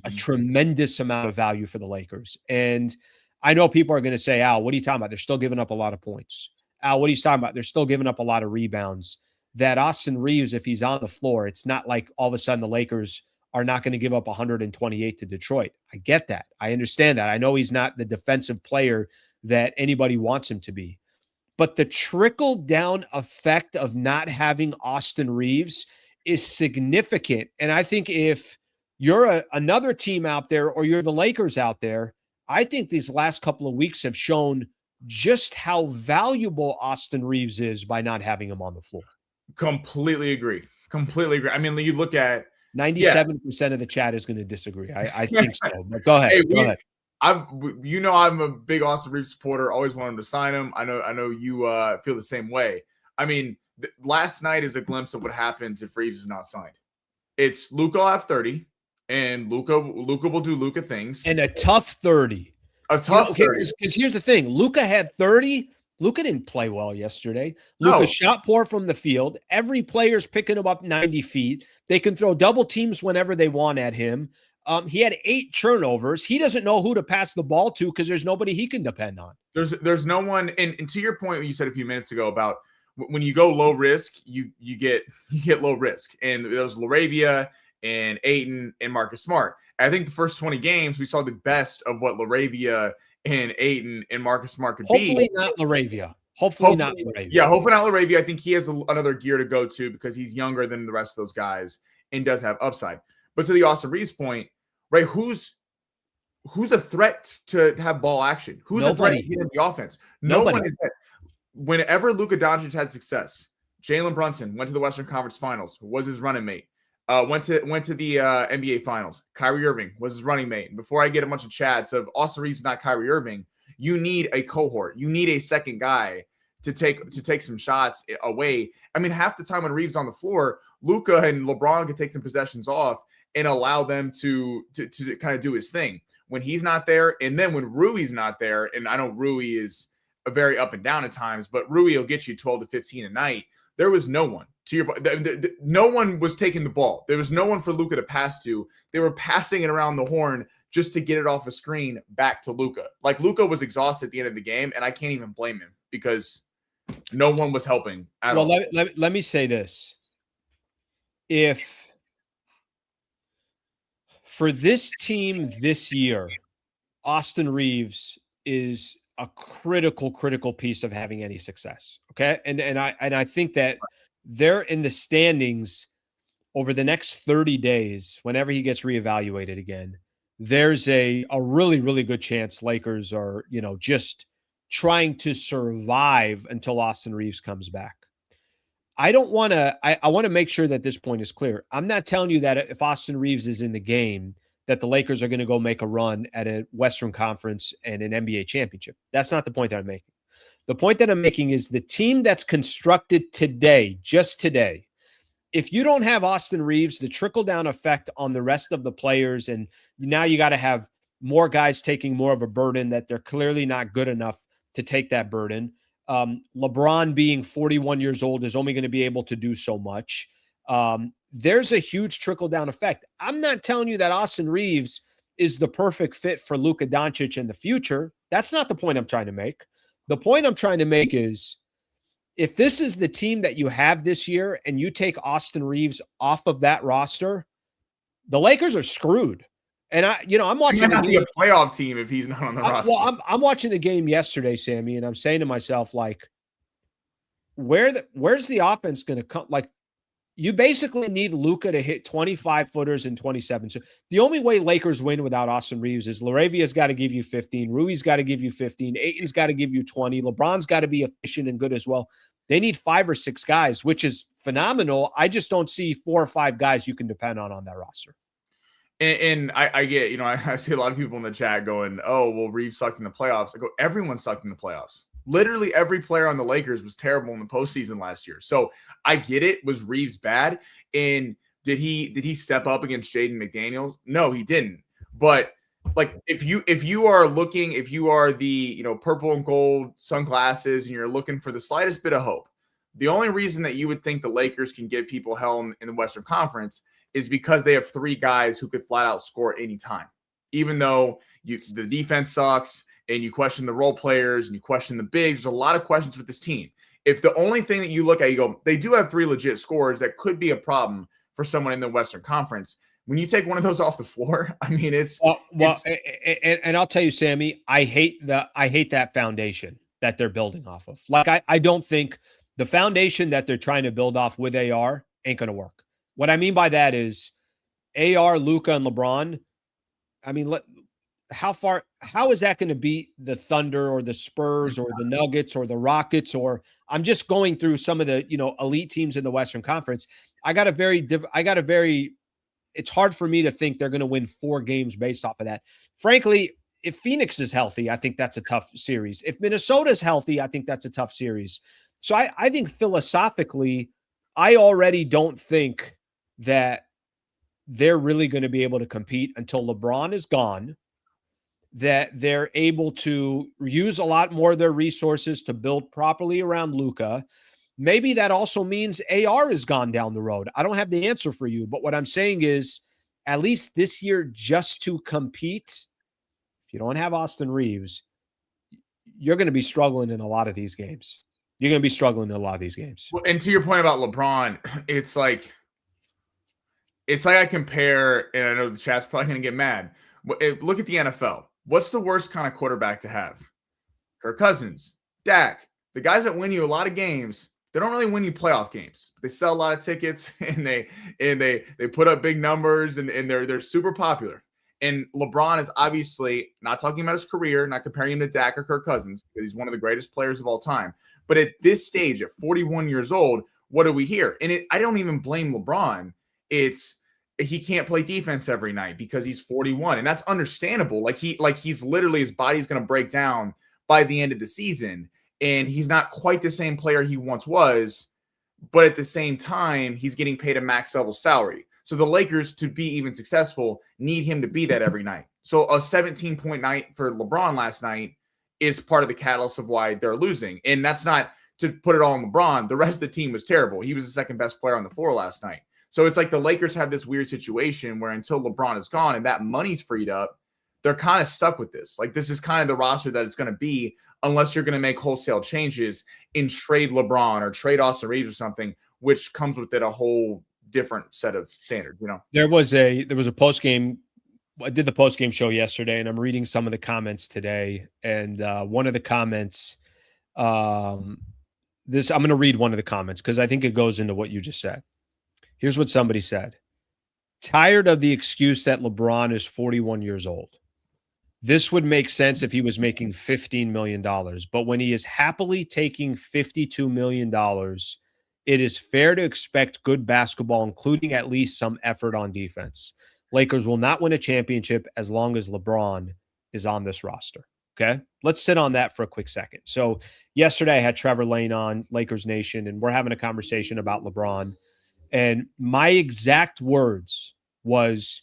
A: And I know people are going to say, Al, what are you talking about? They're still giving up a lot of points. Al, what are you talking about? They're still giving up a lot of rebounds. That Austin Reaves, if he's on the floor, it's not like all of a sudden the Lakers are not going to give up 128 to Detroit. I get that. I understand that. I know he's not the defensive player that anybody wants him to be. But the trickle-down effect of not having Austin Reaves is significant. And I think if you're another team out there or you're the Lakers out there, I think these last couple of weeks have shown just how valuable Austin Reaves is by not having him on the floor.
B: Completely agree. I mean, you look at
A: 97% of the chat is going to disagree. I think so. But go ahead.
B: Hey,
A: go ahead.
B: I'm a big Austin Reaves supporter. Always wanted him to sign him. I know you feel the same way. I mean, last night is a glimpse of what happens if Reaves is not signed. It's Luka will have 30, and Luka will do Luka things.
A: And a tough 30.
B: A tough 30.
A: Because here's the thing. Luka had 30. Luka didn't play well yesterday. Luka shot poor from the field. Every player's picking him up 90 feet. They can throw double teams whenever they want at him. He had 8 turnovers. He doesn't know who to pass the ball to because there's nobody he can depend on.
B: There's no one. And to your point, you said a few minutes ago about when you go low risk, you get low risk. And there was LaRavia and Ayton and Marcus Smart. I think the first 20 games, we saw the best of what LaRavia and Ayton and Marcus Smart could be.
A: Hopefully not LaRavia. Hopefully not LaRavia.
B: Yeah, hopefully not LaRavia. I think he has another gear to go to because he's younger than the rest of those guys and does have upside. But to the Austin Reaves point, right, who's a threat to have ball action? Who's
A: Nobody.
B: a threat to get in the offense? No one is that. Whenever Luka Doncic had success, Jalen Brunson went to the Western Conference Finals, was his running mate. Went to the NBA Finals. Kyrie Irving was his running mate. And before I get a bunch of chats of Austin Reaves not Kyrie Irving, you need a cohort. You need a second guy to take some shots away. I mean, half the time when Reaves on the floor, Luka and LeBron could take some possessions off and allow them to kind of do his thing. When he's not there, and then when Rui's not there, and I know Rui is a very up and down at times, but Rui will get you 12 to 15 a night. There was no one. To your point, no one was taking the ball. There was no one for Luka to pass to. They were passing it around the horn just to get it off a screen back to Luka. Like, Luka was exhausted at the end of the game, and I can't even blame him because no one was helping at all.
A: Let me say this. If for this team this year, Austin Reaves is a critical piece of having any success. Okay. And I think that they're in the standings over the next 30 days, whenever he gets reevaluated again, there's a really good chance Lakers are, just trying to survive until Austin Reaves comes back. I want to make sure that this point is clear. I'm not telling you that if Austin Reaves is in the game, that the Lakers are going to go make a run at a Western Conference and an NBA championship. That's not the point that I'm making. The point that I'm making is the team that's constructed today, just today, if you don't have Austin Reaves, the trickle-down effect on the rest of the players, and now you got to have more guys taking more of a burden that they're clearly not good enough to take that burden. LeBron being 41 years old is only going to be able to do so much. There's a huge trickle-down effect. I'm not telling you that Austin Reaves is the perfect fit for Luka Doncic in the future. That's not the point I'm trying to make. The point I'm trying to make is if this is the team that you have this year and you take Austin Reaves off of that roster, the Lakers are screwed. And I'm watching.
B: He might not be a playoff team if he's not on the roster.
A: Well, I'm watching the game yesterday, Sammy, and I'm saying to myself, like, where's the offense going to come? Like, you basically need Luka to hit 25 footers and 27. So the only way Lakers win without Austin Reaves is LaRavia's got to give you 15. Rui's got to give you 15. Ayton's got to give you 20. LeBron's got to be efficient and good as well. They need 5 or 6 guys, which is phenomenal. I just don't see 4 or 5 guys you can depend on that roster.
B: And I get, I see a lot of people in the chat going, oh, well, Reaves sucked in the playoffs. I go, everyone sucked in the playoffs. Literally every player on the Lakers was terrible in the postseason last year. So I get it. Was Reaves bad? And did he step up against Jaden McDaniels? No, he didn't. But like if you are the purple and gold sunglasses and you're looking for the slightest bit of hope, the only reason that you would think the Lakers can give people hell in the Western Conference is because they have 3 guys who could flat out score any time. Even though the defense sucks, and you question the role players, and you question the bigs. There's a lot of questions with this team. If the only thing that you look at, you go, they do have 3 legit scorers that could be a problem for someone in the Western Conference. When you take one of those off the floor, I mean,
A: and I'll tell you, Sammy, I hate that foundation that they're building off of. Like, I don't think the foundation that they're trying to build off with AR ain't going to work. What I mean by that is AR, Luka, and LeBron. I mean, how is that going to beat the Thunder or the Spurs or the Nuggets or the Rockets? Or I'm just going through some of the, elite teams in the Western Conference. It's hard for me to think they're going to win 4 games based off of that. Frankly, If Phoenix is healthy, I think that's a tough series. If Minnesota's healthy, I think that's a tough series. So I think philosophically, I already don't think that they're really going to be able to compete until LeBron is gone, that they're able to use a lot more of their resources to build properly around Luka. Maybe that also means AR is gone down the road. I don't have the answer for you, but what I'm saying is, at least this year, just to compete, if you don't have Austin Reaves, you're going to be struggling in a lot of these games. You're going to be struggling in a lot of these games.
B: Well, and to your point about LeBron, it's like I compare, and I know the chat's probably going to get mad. Look at the NFL. What's the worst kind of quarterback to have? Kirk Cousins, Dak, the guys that win you a lot of games. They don't really win you playoff games. They sell a lot of tickets and they put up big numbers and they're super popular. And LeBron is obviously not talking about his career, not comparing him to Dak or Kirk Cousins, because he's one of the greatest players of all time. But at this stage, at 41 years old, what do we hear? And I don't even blame LeBron. He can't play defense every night because he's 41, and that's understandable. He's literally, his body's going to break down by the end of the season. And he's not quite the same player he once was, but at the same time, he's getting paid a max level salary. So the Lakers, to be even successful, need him to be that every night. So a 17-point night for LeBron last night is part of the catalyst of why they're losing. And that's not to put it all on LeBron. The rest of the team was terrible. He was the second best player on the floor last night. So it's like the Lakers have this weird situation where until LeBron is gone and that money's freed up, they're kind of stuck with this. Like, this is kind of the roster that it's going to be, unless you're going to make wholesale changes and trade LeBron or trade Austin Reaves or something, which comes with it a whole different set of standards.
A: There was a post game. I did the post game show yesterday, and I'm reading some of the comments today. And one of the comments, I'm going to read one of the comments because I think it goes into what you just said. Here's what somebody said: tired of the excuse that LeBron is 41 years old. This would make sense if he was making $15 million, but when he is happily taking $52 million, it is fair to expect good basketball, including at least some effort on defense. Lakers will not win a championship as long as LeBron is on this roster. Okay, let's sit on that for a quick second. So yesterday I had Trevor Lane on Lakers Nation, and we're having a conversation about LeBron. And my exact words was,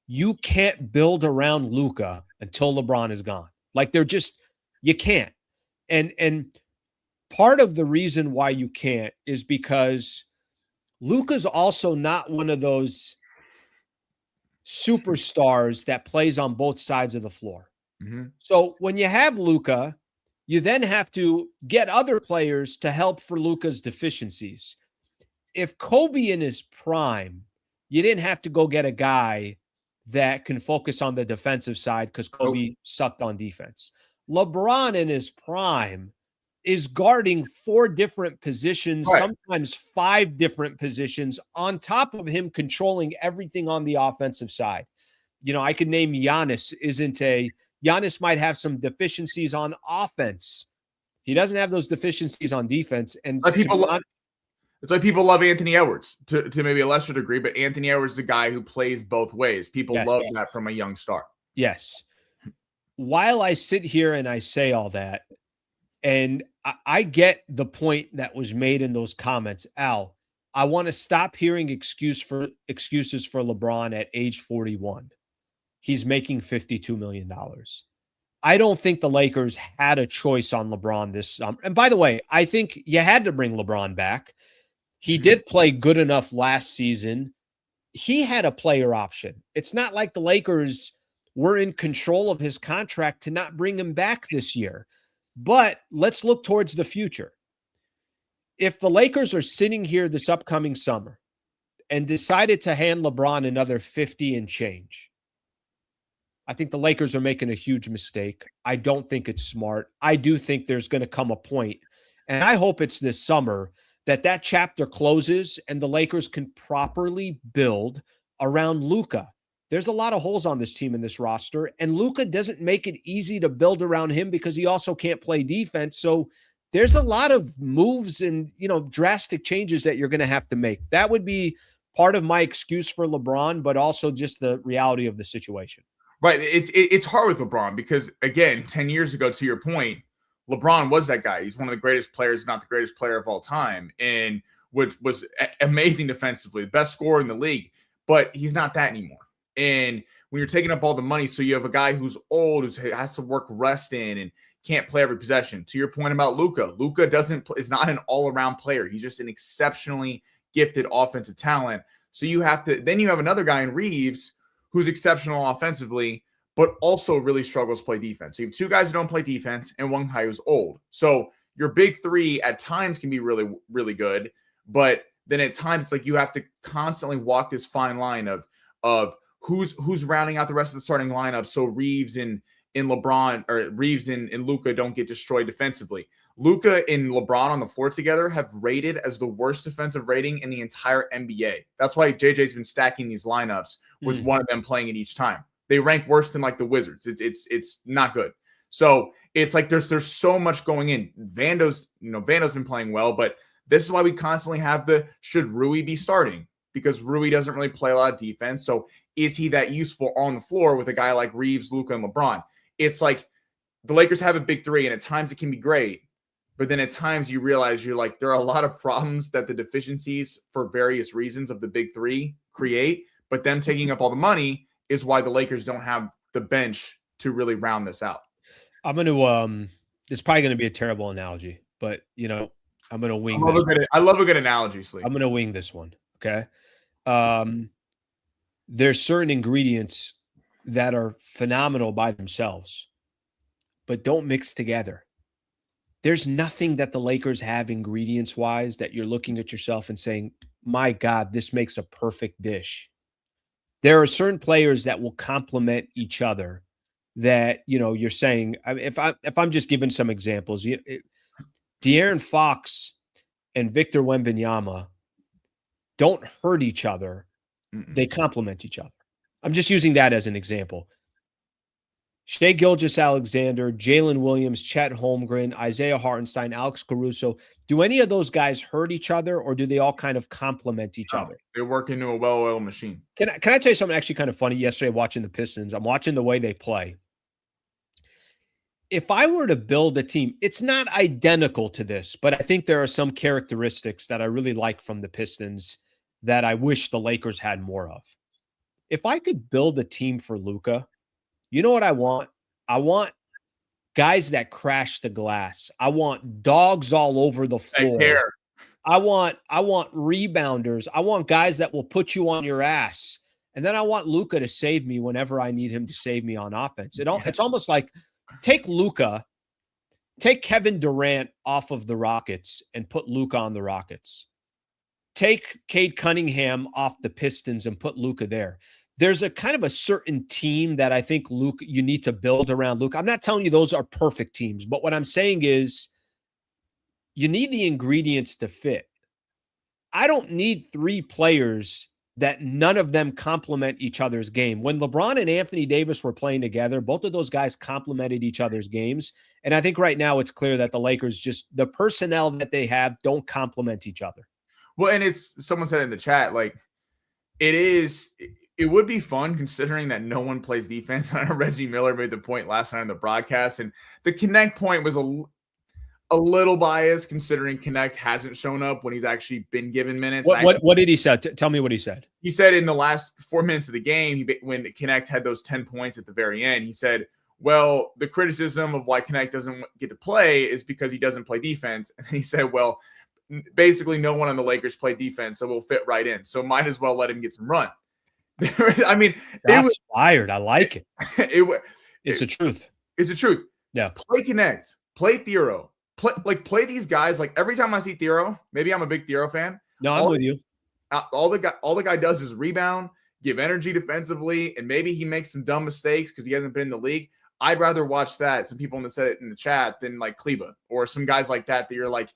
A: you can't build around Luka until LeBron is gone. Like, you can't. And part of the reason why you can't is because Luka's also not one of those superstars that plays on both sides of the floor. Mm-hmm. So when you have Luka, you then have to get other players to help for Luka's deficiencies. If Kobe in his prime, you didn't have to go get a guy that can focus on the defensive side because Kobe sucked on defense. LeBron in his prime is guarding 4 different positions, right, sometimes 5 different positions, on top of him controlling everything on the offensive side. I could name Giannis. Giannis might have some deficiencies on offense. He doesn't have those deficiencies on defense. And
B: it's like people love Anthony Edwards to maybe a lesser degree, but Anthony Edwards is a guy who plays both ways. People love that from a young star.
A: Yes. While I sit here and I say all that, and I get the point that was made in those comments, Al, I want to stop hearing excuses for LeBron at age 41. He's making $52 million. I don't think the Lakers had a choice on LeBron this summer. And by the way, I think you had to bring LeBron back. He did play good enough last season. He had a player option. It's not like the Lakers were in control of his contract to not bring him back this year. But let's look towards the future. If the Lakers are sitting here this upcoming summer and decided to hand LeBron another 50 and change, I think the Lakers are making a huge mistake. I don't think it's smart. I do think there's going to come a point, and I hope it's this summer, that chapter closes and the Lakers can properly build around Luka. There's a lot of holes on this team in this roster, and Luka doesn't make it easy to build around him because he also can't play defense. So there's a lot of moves and, drastic changes that you're going to have to make. That would be part of my excuse for LeBron, but also just the reality of the situation.
B: Right. It's hard with LeBron because, again, 10 years ago, to your point, LeBron was that guy. He's one of the greatest players, not the greatest player of all time, and was amazing defensively, the best scorer in the league. But he's not that anymore. And when you're taking up all the money, so you have a guy who's old, who has to work rest in and can't play every possession. To your point about Luka, Luka is not an all-around player. He's just an exceptionally gifted offensive talent. So you have another guy in Reaves who's exceptional offensively, but also really struggles to play defense. So you have two guys who don't play defense and one guy who's old. So your big three at times can be really, really good, but then at times it's like you have to constantly walk this fine line of who's rounding out the rest of the starting lineup so Reaves and LeBron, or Reaves and Luka don't get destroyed defensively. Luka and LeBron on the floor together have rated as the worst defensive rating in the entire NBA. That's why JJ's been stacking these lineups with one of them playing it each time. They rank worse than like the Wizards. It's not good. So it's like there's so much going in. Vando's been playing well, but this is why we constantly have should Rui be starting? Because Rui doesn't really play a lot of defense. So is he that useful on the floor with a guy like Reaves, Luka, and LeBron? It's like the Lakers have a big three, and at times it can be great. But then at times you realize you're like, there are a lot of problems that the deficiencies for various reasons of the big three create. But them taking up all the money is why the Lakers don't have the bench to really round this out.
A: I'm going to, it's probably going to be a terrible analogy, but, I'm going to wing this.
B: I love a good analogy, Sliwa.
A: I'm going to wing this one. Okay. There's certain ingredients that are phenomenal by themselves, but don't mix together. There's nothing that the Lakers have ingredients wise that you're looking at yourself and saying, my God, this makes a perfect dish. There are certain players that will complement each other that, you're saying, if I'm just giving some examples, De'Aaron Fox and Victor Wembanyama don't hurt each other. They complement each other. I'm just using that as an example. Shai Gilgeous-Alexander, Jalen Williams, Chet Holmgren, Isaiah Hartenstein, Alex Caruso. Do any of those guys hurt each other, or do they all kind of complement each other?
B: They work into a well-oiled machine.
A: Can I tell you something actually kind of funny? Yesterday, watching the Pistons, I'm watching the way they play. If I were to build a team, it's not identical to this, but I think there are some characteristics that I really like from the Pistons that I wish the Lakers had more of. If I could build a team for Luka, you know what I want? I want guys that crash the glass. I want dogs all over the floor. I want rebounders. I want guys that will put you on your ass. And then I want Luka to save me whenever I need him to save me on offense. It's almost like take Luka, take Kevin Durant off of the Rockets and put Luka on the Rockets. Take Cade Cunningham off the Pistons and put Luka there. There's a kind of a certain team that I think you need to build around Luka. I'm not telling you those are perfect teams, but what I'm saying is you need the ingredients to fit. I don't need three players that none of them complement each other's game. When LeBron and Anthony Davis were playing together, both of those guys complemented each other's games. And I think right now it's clear that the Lakers the personnel that they have don't complement each other.
B: Well, and someone said in the chat, like it would be fun considering that no one plays defense. I know Reggie Miller made the point last night on the broadcast, and the Connect point was a little biased considering Connect hasn't shown up when he's actually been given minutes.
A: What did he say? Tell me what he said.
B: He said in the last 4 minutes of the game, when Connect had those 10 points at the very end, he said, well, the criticism of why Connect doesn't get to play is because he doesn't play defense. And he said, well, basically no one on the Lakers play defense, so we'll fit right in. So might as well let him get some run. I mean,
A: it was fired. I like it. It's the truth.
B: It's the truth.
A: Yeah.
B: Play Connect. Play Theoro. Play these guys. Like every time I see Theoro, maybe I'm a big Theoro fan.
A: No, I'm with you.
B: All the guy does is rebound, give energy defensively, and maybe he makes some dumb mistakes because he hasn't been in the league. I'd rather watch that. Some people said it in the chat than like Kleba or some guys like that you're like,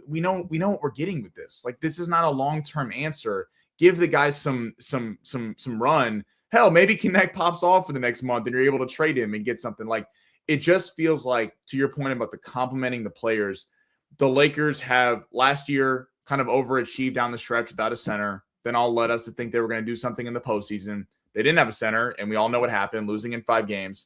B: we know what we're getting with this. Like this is not a long-term answer. Give the guys some run. Hell, maybe Connect pops off for the next month and you're able to trade him and get something. Like it just feels like, to your point about the complementing the players, the Lakers have last year kind of overachieved down the stretch without a center. Then all led us to think they were going to do something in the postseason. They didn't have a center, and we all know what happened, losing in 5 games.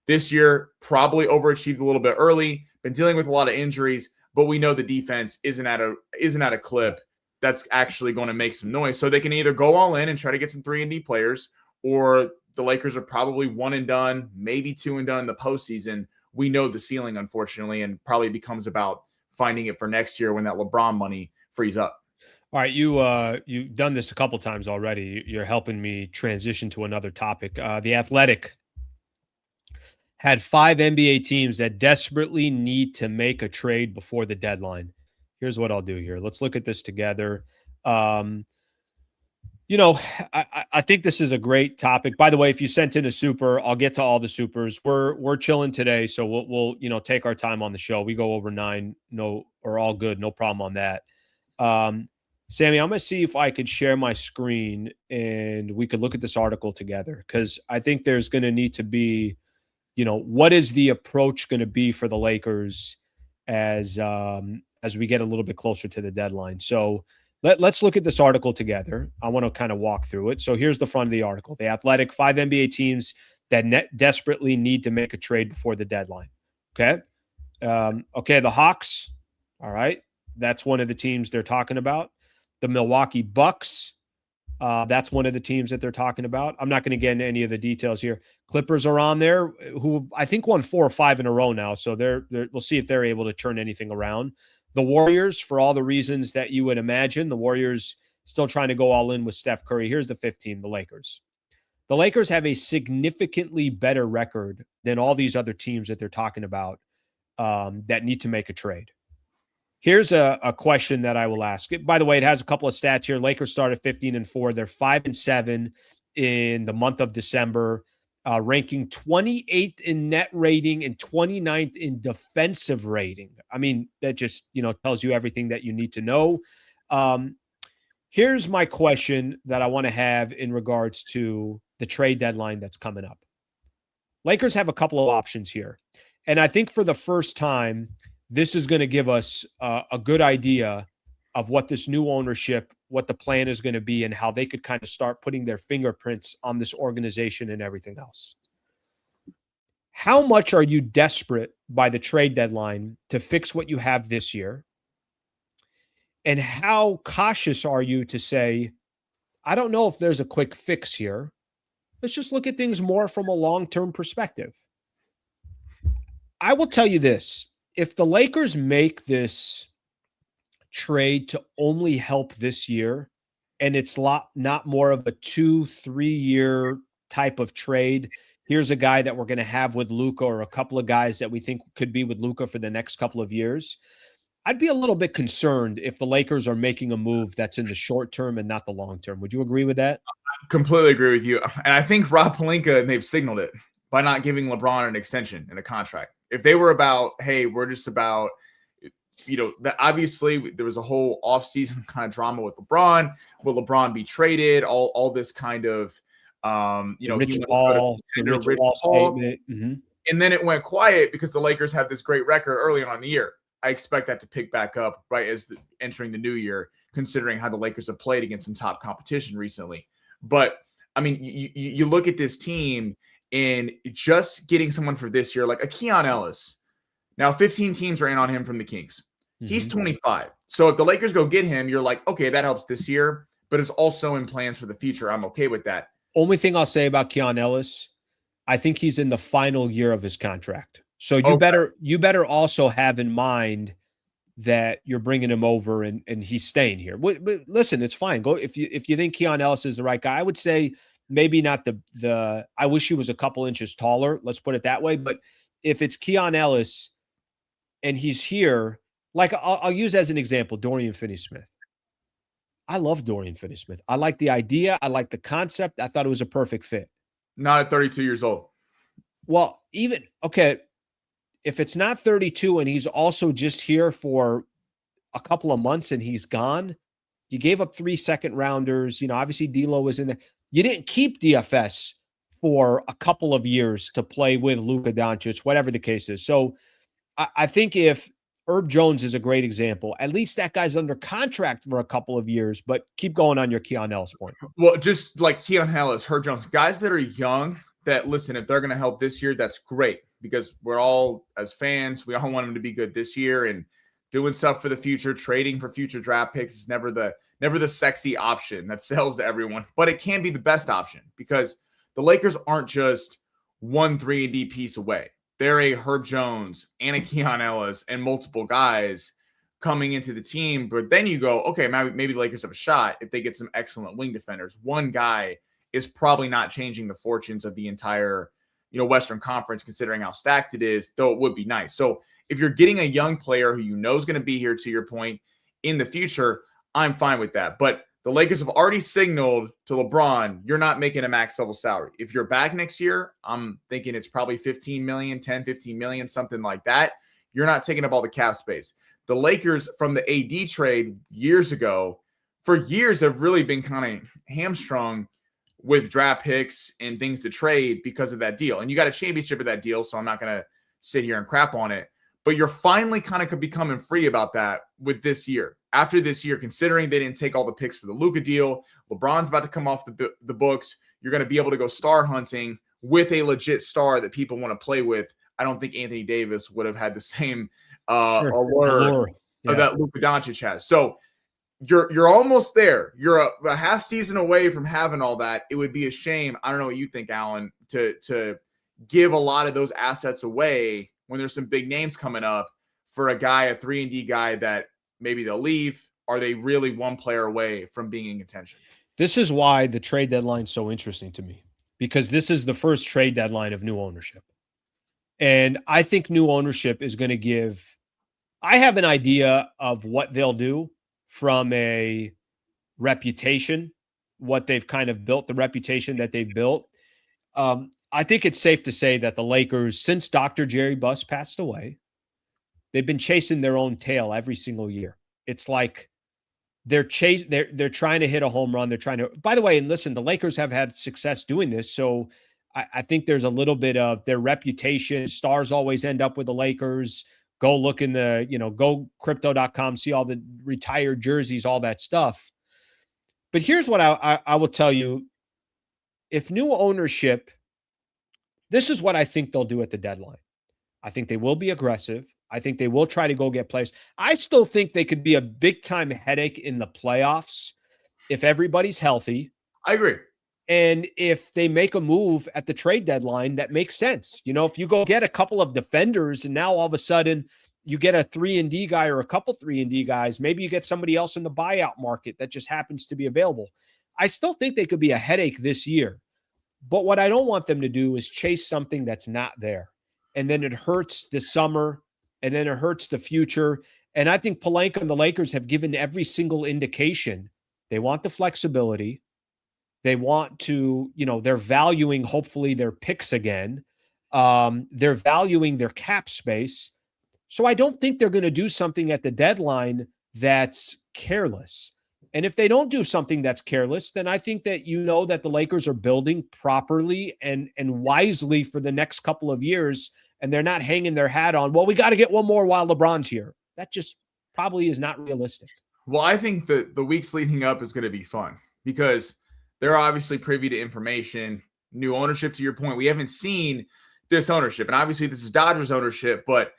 B: This year, probably overachieved a little bit early, been dealing with a lot of injuries, but we know the defense isn't at a clip that's actually going to make some noise. So they can either go all in and try to get some 3-and-D players, or the Lakers are probably 1 and done, maybe 2 and done in the postseason. We know the ceiling, unfortunately, and probably becomes about finding it for next year when that LeBron money frees up.
A: All right, you've done this a couple times already. You're helping me transition to another topic. The Athletic had 5 NBA teams that desperately need to make a trade before the deadline. Here's what I'll do here. Let's look at this together. I think this is a great topic. By the way, if you sent in a super, I'll get to all the supers. We're chilling today, so we'll take our time on the show. We go over 9, or all good, no problem on that. Sammy, I'm going to see if I could share my screen and we could look at this article together, because I think there's going to need to be, what is the approach going to be for the Lakers as we get a little bit closer to the deadline. So let's look at this article together. I want to kind of walk through it. So here's the front of the article. The Athletic, 5 NBA teams that desperately need to make a trade before the deadline. Okay. The Hawks. All right. That's one of the teams they're talking about. The Milwaukee Bucks. That's one of the teams that they're talking about. I'm not going to get into any of the details here. Clippers are on there, who I think won 4 or 5 in a row now. So we'll see if they're able to turn anything around. The Warriors, for all the reasons that you would imagine, the Warriors still trying to go all in with Steph Curry. Here's the 5th team, the Lakers. The Lakers have a significantly better record than all these other teams that they're talking about that need to make a trade. Here's a question that I will ask. By the way, it has a couple of stats here. Lakers started 15-4. They're 5-7 in the month of December, ranking 28th in net rating and 29th in defensive rating. I mean, that just, tells you everything that you need to know. Here's my question that I want to have in regards to the trade deadline that's coming up. Lakers have a couple of options here. And I think for the first time, this is going to give us a good idea of what this new ownership, what the plan is going to be, and how they could kind of start putting their fingerprints on this organization and everything else. How much are you desperate by the trade deadline to fix what you have this year? And how cautious are you to say, I don't know if there's a quick fix here. Let's just look at things more from a long-term perspective. I will tell you this. If the Lakers make this trade to only help this year, and it's not more of a 2-3 year type of trade, here's a guy that we're going to have with Luka, or a couple of guys that we think could be with Luka for the next couple of years, I'd be a little bit concerned if the Lakers are making a move that's in the short term and not the long term. Would you agree with that?
B: I completely agree with you. And I think Rob Pelinka, and they've signaled it by not giving LeBron an extension and a contract. If they were about, hey, we're just about, that obviously there was a whole offseason kind of drama with LeBron. Will LeBron be traded? All this kind of,
A: Rich Paul statement. Mm-hmm.
B: And then it went quiet because the Lakers have this great record early on in the year. I expect that to pick back up right as entering the new year, considering how the Lakers have played against some top competition recently. But I mean, you look at this team. And just getting someone for this year, like a Keon Ellis. Now, 15 teams are in on him from the Kings. Mm-hmm. He's 25. So if the Lakers go get him, you're like, okay, that helps this year, but it's also in plans for the future. I'm okay with that.
A: Only thing I'll say about Keon Ellis, I think he's in the final year of his contract. So you better also have in mind that you're bringing him over and he's staying here. But listen, it's fine. Go if you think Keon Ellis is the right guy. I would say maybe not the I wish he was a couple inches taller. Let's put it that way. But if it's Keon Ellis and he's here, like I'll use as an example, Dorian Finney-Smith. I love Dorian Finney-Smith. I like the idea. I like the concept. I thought it was a perfect fit.
B: Not at 32 years old.
A: Well, if it's not 32 and he's also just here for a couple of months and he's gone, you gave up 3 second rounders. Obviously D'Lo was in there. You didn't keep DFS for a couple of years to play with Luka Doncic, whatever the case is. So I think if Herb Jones is a great example. At least that guy's under contract for a couple of years, but keep going on your Keon Ellis point.
B: Well, just like Keon Ellis, Herb Jones, guys that are young that, listen, if they're going to help this year, that's great, because we're all, as fans, we all want them to be good this year, and doing stuff for the future, trading for future draft picks is never the sexy option that sells to everyone, but it can be the best option, because the Lakers aren't just one 3-and-D piece away. They're a Herb Jones and a Keon Ellis and multiple guys coming into the team. But then you go, okay, maybe the Lakers have a shot if they get some excellent wing defenders. One guy is probably not changing the fortunes of the entire, Western Conference, considering how stacked it is, though it would be nice. So if you're getting a young player who you know is going to be here, to your point, in the future, I'm fine with that. But the Lakers have already signaled to LeBron, you're not making a max level salary. If you're back next year, I'm thinking it's probably 15 million, 10, 15 million, something like that. You're not taking up all the cap space. The Lakers, from the AD trade years ago, for years have really been kind of hamstrung with draft picks and things to trade because of that deal. And you got a championship of that deal, so I'm not going to sit here and crap on it. But you're finally kind of becoming free about that with this year. After this year, considering they didn't take all the picks for the Luka deal, LeBron's about to come off the books. You're going to be able to go star hunting with a legit star that people want to play with. I don't think Anthony Davis would have had the same allure that Luka Doncic has. So you're almost there. You're a half season away from having all that. It would be a shame, I don't know what you think, Alan, to give a lot of those assets away when there's some big names coming up for a guy, a 3-and-D guy that maybe they'll leave. Are they really one player away from being in contention?
A: This is why the trade deadline is so interesting to me, because this is the first trade deadline of new ownership. And I think new ownership is going to give, I have an idea of what they'll do from a reputation, what they've kind of built, the reputation that they've built. I think it's safe to say that the Lakers, since Dr. Jerry Buss passed away, they've been chasing their own tail every single year. It's like they're trying to hit a home run. They're trying to, by the way, and listen, the Lakers have had success doing this. So I think there's a little bit of their reputation. Stars always end up with the Lakers. Go look in the, go crypto.com, see all the retired jerseys, all that stuff. But here's what I will tell you. If new ownership, this is what I think they'll do at the deadline. I think they will be aggressive. I think they will try to go get players. I still think they could be a big-time headache in the playoffs if everybody's healthy.
B: I agree.
A: And if they make a move at the trade deadline that makes sense. If you go get a couple of defenders and now all of a sudden you get a 3-and-D guy or a couple 3-and-D guys, maybe you get somebody else in the buyout market that just happens to be available. I still think they could be a headache this year. But what I don't want them to do is chase something that's not there. And then it hurts the summer, and then it hurts the future. And I think Pelinka and the Lakers have given every single indication they want the flexibility. They want to, they're valuing, hopefully, their picks again. They're valuing their cap space. So I don't think they're going to do something at the deadline that's careless. And if they don't do something that's careless, then I think that that the Lakers are building properly and wisely for the next couple of years, and they're not hanging their hat on, well, we got to get one more while LeBron's here. That just probably is not realistic.
B: Well, I think that the weeks leading up is going to be fun because they're obviously privy to information, new ownership, to your point. We haven't seen this ownership, and obviously this is Dodgers ownership, but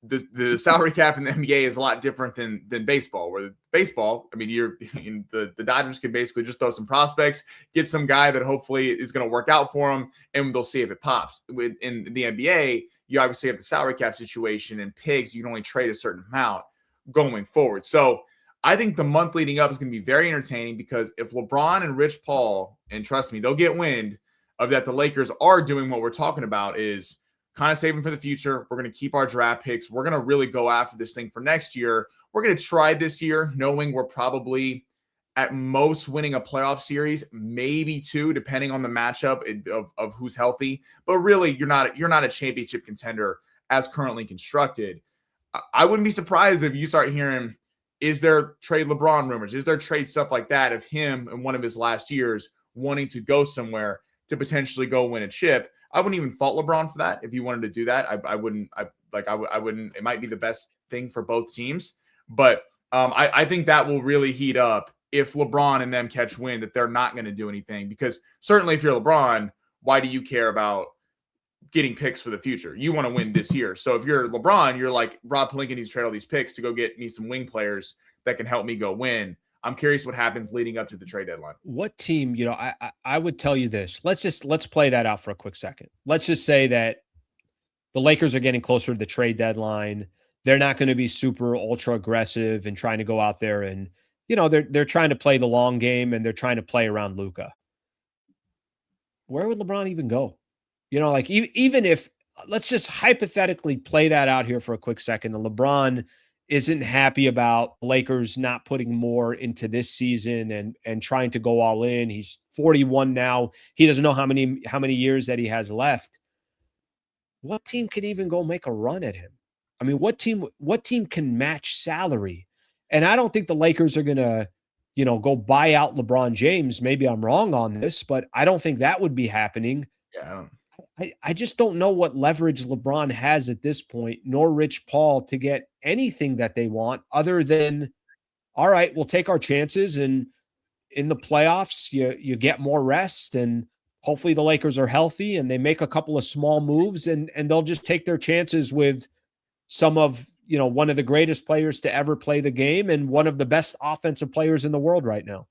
B: the salary cap in the NBA is a lot different than baseball, where baseball, I mean, the Dodgers can basically just throw some prospects, get some guy that hopefully is going to work out for them, and they'll see if it pops. In the NBA, you obviously have the salary cap situation and picks. You can only trade a certain amount going forward. So I think the month leading up is going to be very entertaining because if LeBron and Rich Paul, and trust me, they'll get wind of that, the Lakers are doing what we're talking about is kind of saving for the future. We're going to keep our draft picks. We're going to really go after this thing for next year. We're going to try this year, knowing we're probably at most winning a playoff series, maybe two, depending on the matchup of who's healthy. But really, you're not a championship contender as currently constructed. I wouldn't be surprised if you start hearing, is there trade LeBron rumors? Is there trade stuff like that of him in one of his last years wanting to go somewhere to potentially go win a chip? I wouldn't even fault LeBron for that. If he wanted to do that, I wouldn't. like I wouldn't. It might be the best thing for both teams, but I think that will really heat up if LeBron and them catch wind that they're not going to do anything. Because certainly, if you're LeBron, why do you care about getting picks for the future? You want to win this year. So if you're LeBron, you're like, Rob Pelinka needs to trade all these picks to go get me some wing players that can help me go win. I'm curious what happens leading up to the trade deadline.
A: What team, I would tell you this. Let's play that out for a quick second. Let's just say that the Lakers are getting closer to the trade deadline. They're not going to be super ultra aggressive and trying to go out there and, they're trying to play the long game and they're trying to play around Luka. Where would LeBron even go? Even if, let's just hypothetically play that out here for a quick second. And LeBron isn't happy about Lakers not putting more into this season and trying to go all in. He's 41 now. He doesn't know how many years that he has left. What team could even go make a run at him? I mean, what team can match salary? And I don't think the Lakers are going to, go buy out LeBron James. Maybe I'm wrong on this, but I don't think that would be happening.
B: Yeah,
A: I just don't know what leverage LeBron has at this point, nor Rich Paul, to get anything that they want other than, all right, we'll take our chances. And in the playoffs, you get more rest, and hopefully the Lakers are healthy and they make a couple of small moves and they'll just take their chances with some of, one of the greatest players to ever play the game and one of the best offensive players in the world right now.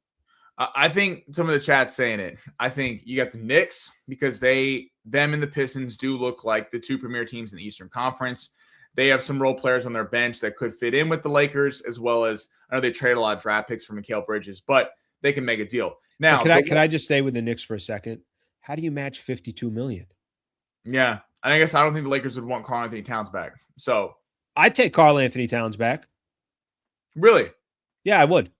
B: I think some of the chat's saying it. I think you got the Knicks because them and the Pistons do look like the two premier teams in the Eastern Conference. They have some role players on their bench that could fit in with the Lakers, as well as, I know they trade a lot of draft picks for Mikal Bridges, but they can make a deal. Now,
A: can I just stay with the Knicks for a second? How do you match $52 million?
B: Yeah. And I guess I don't think the Lakers would want Karl Anthony Towns back. So
A: I'd take Karl Anthony Towns back.
B: Really?
A: Yeah, I would.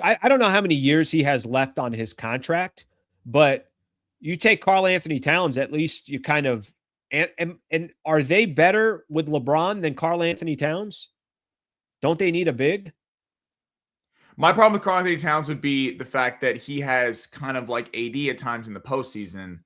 A: I don't know how many years he has left on his contract, but you take Karl Anthony Towns, at least you kind of, and are they better with LeBron than Karl Anthony Towns? Don't they need a big?
B: My problem with Karl Anthony Towns would be the fact that he has kind of like AD at times in the postseason.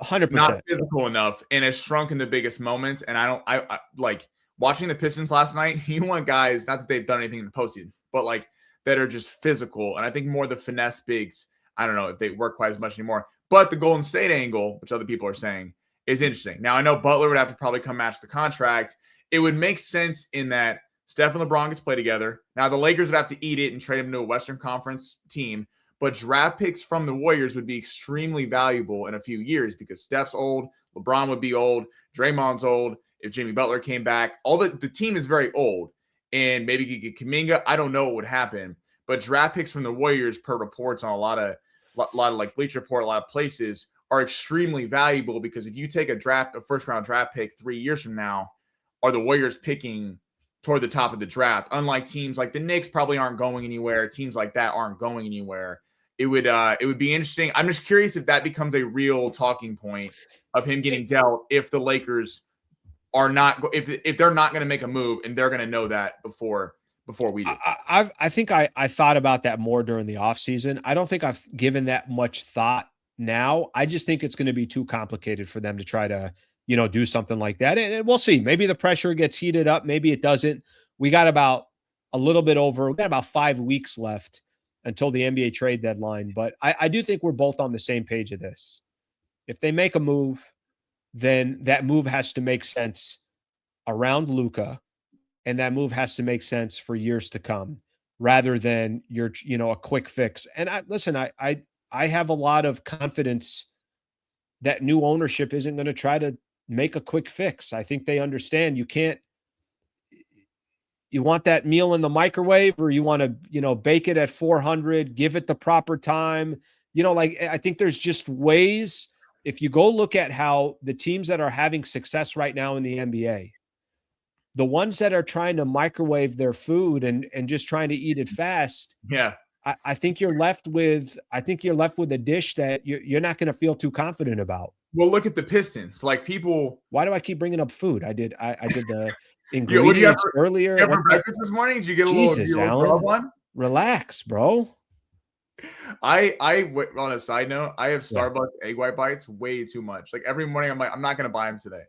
A: 100%.
B: Not physical enough and has shrunk in the biggest moments. And I like watching the Pistons last night. You want guys, not that they've done anything in the postseason, but like that are just physical. And I think more the finesse bigs, I don't know if they work quite as much anymore. But the Golden State angle, which other people are saying, is interesting. Now, I know Butler would have to probably come match the contract. It would make sense in that Steph and LeBron get to play together. Now, the Lakers would have to eat it and trade him to a Western Conference team. But draft picks from the Warriors would be extremely valuable in a few years because Steph's old, LeBron would be old, Draymond's old. If Jimmy Butler came back, the team is very old. And maybe you get Kuminga. I don't know what would happen. But draft picks from the Warriors, per reports on a lot of like Bleacher Report, a lot of places, are extremely valuable because if you take a first-round draft pick 3 years from now, are the Warriors picking toward the top of the draft? Unlike teams like the Knicks probably aren't going anywhere. Teams like that aren't going anywhere. It would be interesting. I'm just curious if that becomes a real talking point of him getting dealt if the Lakers are not if they're not going to make a move and they're going to know that before we do.
A: I think I thought about that more during the offseason. I don't think I've given that much thought now. I just think it's going to be too complicated for them to try to, do something like that. And we'll see. Maybe the pressure gets heated up. Maybe it doesn't. We got about 5 weeks left until the NBA trade deadline. But I do think we're both on the same page of this. If they make a move, then that move has to make sense around Luka, and that move has to make sense for years to come rather than a quick fix. And I have a lot of confidence that new ownership isn't going to try to make a quick fix. I think they understand you want that meal in the microwave, or you want to, bake it at 400, give it the proper time. I think there's just ways. If you go look at how the teams that are having success right now in the NBA, the ones that are trying to microwave their food and just trying to eat it fast.
B: Yeah.
A: I think you're left with a dish that you're not going to feel too confident about.
B: Well, look at the Pistons. Like people.
A: Why do I keep bringing up food? I did the ingredients earlier.
B: Did you have breakfast this morning? Did you get a little one?
A: Relax, bro.
B: I on a side note, I have Starbucks egg white bites way too much. Like every morning, I'm like, I'm not going to buy them today.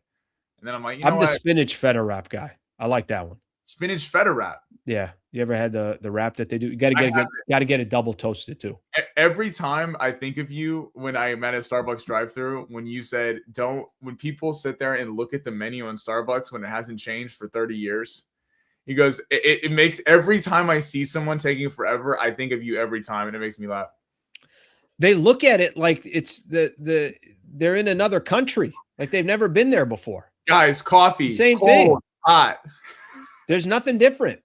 B: And then I'm like,
A: I'm the spinach feta wrap guy. I like that one.
B: Spinach feta wrap.
A: Yeah. You ever had the wrap that they do? You got to get it double toasted too.
B: Every time I think of you when I'm at a Starbucks drive-thru, when you said when people sit there and look at the menu on Starbucks when it hasn't changed for 30 years, he goes, it makes every time I see someone taking forever, I think of you every time, and it makes me laugh.
A: They look at it like it's they're in another country, like they've never been there before.
B: Guys, coffee,
A: same
B: cold,
A: thing,
B: hot.
A: There's nothing different.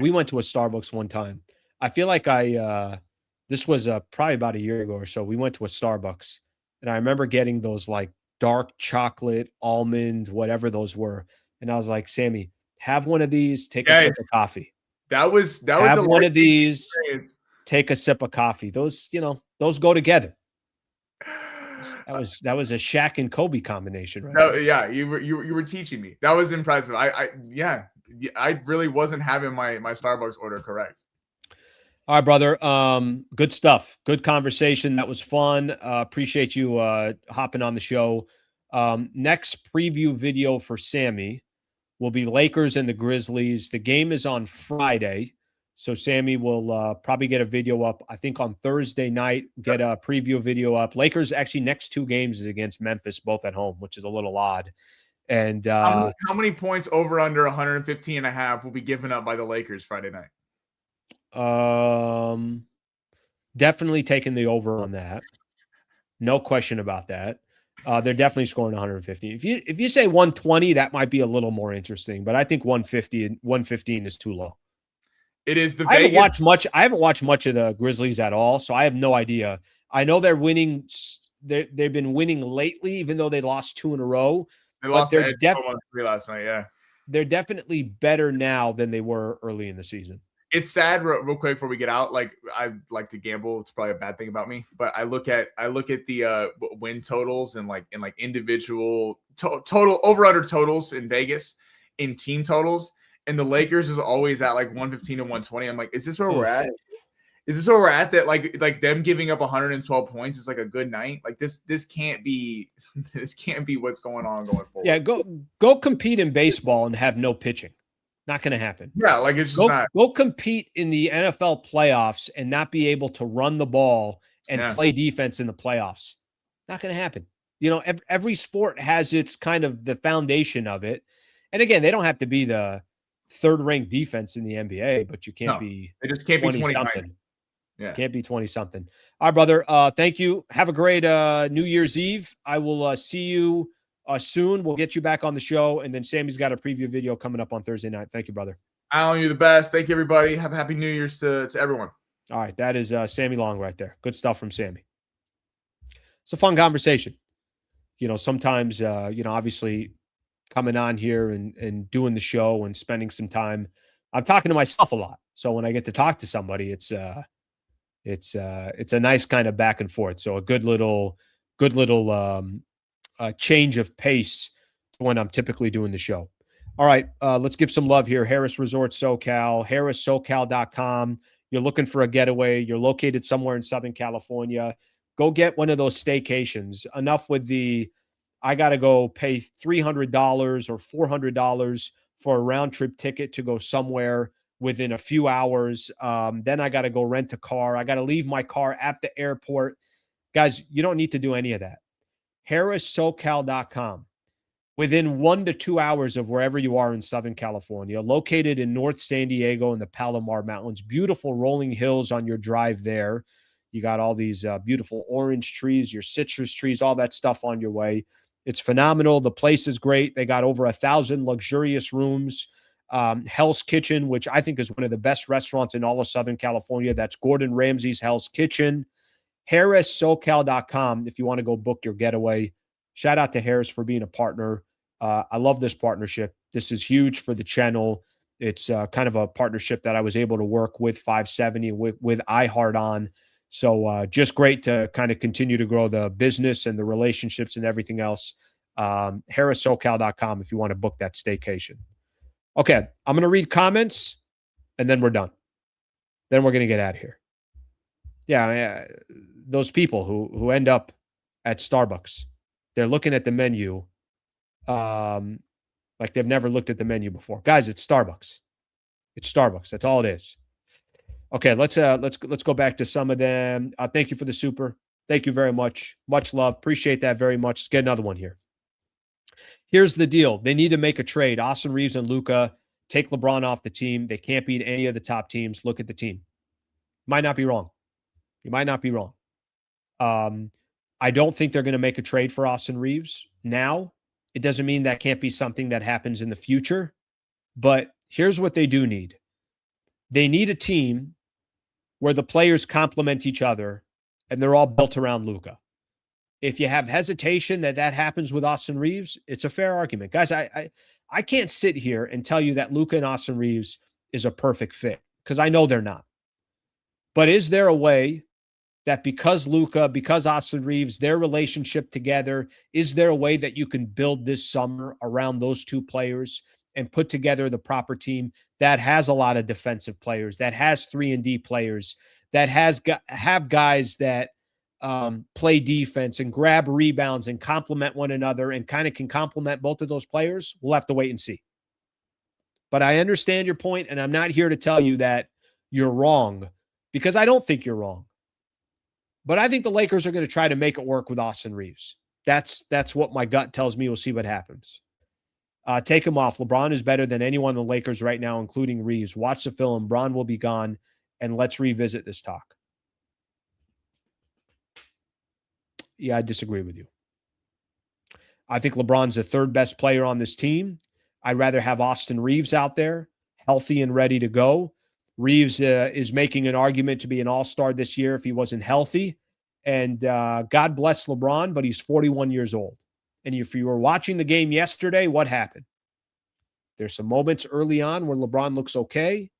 A: We went to a Starbucks one time. I feel like this was probably about a year ago or so. We went to a Starbucks, and I remember getting those like dark chocolate, almond, whatever those were. And I was like, Sammy, have one of these, take a sip of coffee.
B: That was
A: have one of these, take a sip of coffee. Those, those go together. That was a Shaq and Kobe combination, right?
B: No, yeah, you were teaching me. That was impressive. I really wasn't having my Starbucks order correct.
A: All right, brother. Good stuff. Good conversation. That was fun. Appreciate you hopping on the show. Next preview video for Sammy will be Lakers and the Grizzlies. The game is on Friday, so Sammy will probably get a video up, I think, on Thursday night, get a preview video up. Lakers, actually, next two games is against Memphis, both at home, which is a little odd. And
B: how many points over under 115.5 will be given up by the Lakers Friday night?
A: Definitely taking the over on that. No question about that. They're definitely scoring 150. If you say 120, that might be a little more interesting, but I think 150 and 115 is too low.
B: It is the
A: I haven't watched much of the Grizzlies at all, so I have no idea. I know they're winning. They've been winning lately, even though they lost 2 in a row.
B: They lost last night. Yeah,
A: they're definitely better now than they were early in the season.
B: It's sad, real quick before we get out. Like, I like to gamble. It's probably a bad thing about me, but I look at the win totals and individual total over under totals in Vegas in team totals, and the Lakers is always at like 115 and 120. I'm like, is this where we're at? Is this where we're at? That like them giving up 112 points is like a good night. Like this can't be what's going on going forward.
A: Yeah, go compete in baseball and have no pitching. Not going to happen.
B: Yeah, like it's just not.
A: Go compete in the NFL playoffs and not be able to run the ball and play defense in the playoffs. Not going to happen. Every sport has its kind of the foundation of it. And again, they don't have to be the third-ranked defense in the NBA, but you can't be.
B: They just can't be
A: 20-something.
B: Yeah,
A: can't be 20-something. All right, brother. Thank you. Have a great New Year's Eve. I will see you soon. We'll get you back on the show, and then Sammy's got a preview video coming up on Thursday night. Thank you, brother.
B: Alan, you're the best. Thank you, everybody. Have a happy New Year's to everyone.
A: All right, that is Sammy Long right there. Good stuff from Sammy. It's a fun conversation. Sometimes, obviously coming on here and doing the show and spending some time, I'm talking to myself a lot. So when I get to talk to somebody, it's a nice kind of back and forth. So a good little change of pace when I'm typically doing the show. All right, let's give some love here. Harris Resort SoCal, harrissocal.com. You're looking for a getaway. You're located somewhere in Southern California. Go get one of those staycations. Enough with I got to go pay $300 or $400 for a round trip ticket to go somewhere within a few hours. Then I got to go rent a car. I got to leave my car at the airport. Guys, you don't need to do any of that. harrissocal.com. Within 1 to 2 hours of wherever you are in Southern California, located in North San Diego in the Palomar Mountains, beautiful rolling hills on your drive there. You got all these beautiful orange trees, your citrus trees, all that stuff on your way. It's phenomenal. The place is great. They got over 1,000 luxurious rooms. Hell's Kitchen, which I think is one of the best restaurants in all of Southern California. That's Gordon Ramsay's Hell's Kitchen. harrissocal.com if you want to go book your getaway. Shout out to Harris for being a partner. I love this partnership. This is huge for the channel. It's kind of a partnership that I was able to work with 570 with iHeart on. So just great to kind of continue to grow the business and the relationships and everything else. harrissocal.com if you want to book that staycation. Okay, I'm going to read comments, and then we're done. Then we're going to get out of here. Yeah, those people who end up at Starbucks, they're looking at the menu, Like they've never looked at the menu before. Guys, it's Starbucks. It's Starbucks. That's all it is. Okay, let's go back to some of them. Thank you for the super. Thank you very much. Much love. Appreciate that very much. Let's get another one here. Here's the deal. They need to make a trade. Austin Reaves and Luka take LeBron off the team. They can't beat any of the top teams. Look at the team. Might not be wrong. You might not be wrong. I don't think they're going to make a trade for Austin Reaves now. It doesn't mean that can't be something that happens in the future. But here's what they do need. They need a team where the players complement each other and they're all built around Luka. If you have hesitation that happens with Austin Reaves, it's a fair argument. Guys, I can't sit here and tell you that Luka and Austin Reaves is a perfect fit because I know they're not. But is there a way that because Luka, because Austin Reaves, their relationship together, is there a way that you can build this summer around those two players and put together the proper team that has a lot of defensive players, that has 3-and-D players, that have guys that play defense and grab rebounds and complement one another and kind of can complement both of those players? We'll have to wait and see. But I understand your point, and I'm not here to tell you that you're wrong because I don't think you're wrong. But I think the Lakers are going to try to make it work with Austin Reaves. That's what my gut tells me. We'll see what happens. Take him off. LeBron is better than anyone in the Lakers right now, including Reaves. Watch the film. Bron will be gone, and let's revisit this talk. Yeah, I disagree with you. I think LeBron's the third best player on this team. I'd rather have Austin Reaves out there, healthy and ready to go. Reaves is making an argument to be an all-star this year if he wasn't healthy. And God bless LeBron, but he's 41 years old. And if you were watching the game yesterday, what happened? There's some moments early on where LeBron looks okay.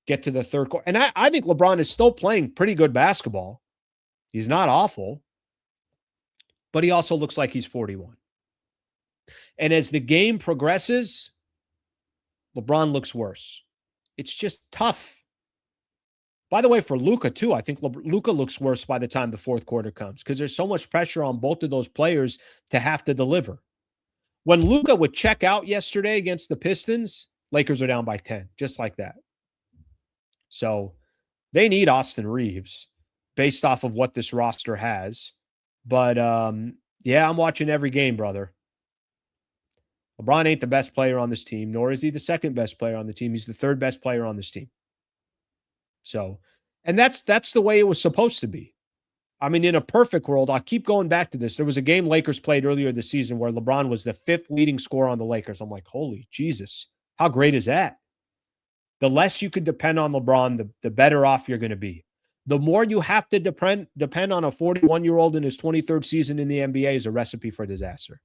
A: Get to the third quarter. And I think LeBron is still playing pretty good basketball. He's not awful. But he also looks like he's 41. And as the game progresses, LeBron looks worse. It's just tough. By the way, for Luka, too, I think Luka looks worse by the time the fourth quarter comes because there's so much pressure on both of those players to have to deliver. When Luka would check out yesterday against the Pistons, Lakers are down by 10, just like that. So they need Austin Reaves based off of what this roster has. But, yeah, I'm watching every game, brother. LeBron ain't the best player on this team, nor is he the second best player on the team. He's the third best player on this team. So, and that's the way it was supposed to be. I mean, in a perfect world, I'll keep going back to this. There was a game Lakers played earlier this season where LeBron was the fifth leading scorer on the Lakers. I'm like, holy Jesus, how great is that? The less you could depend on LeBron, the better off you're going to be. The more you have to depend on a 41-year-old in his 23rd season in the NBA is a recipe for disaster.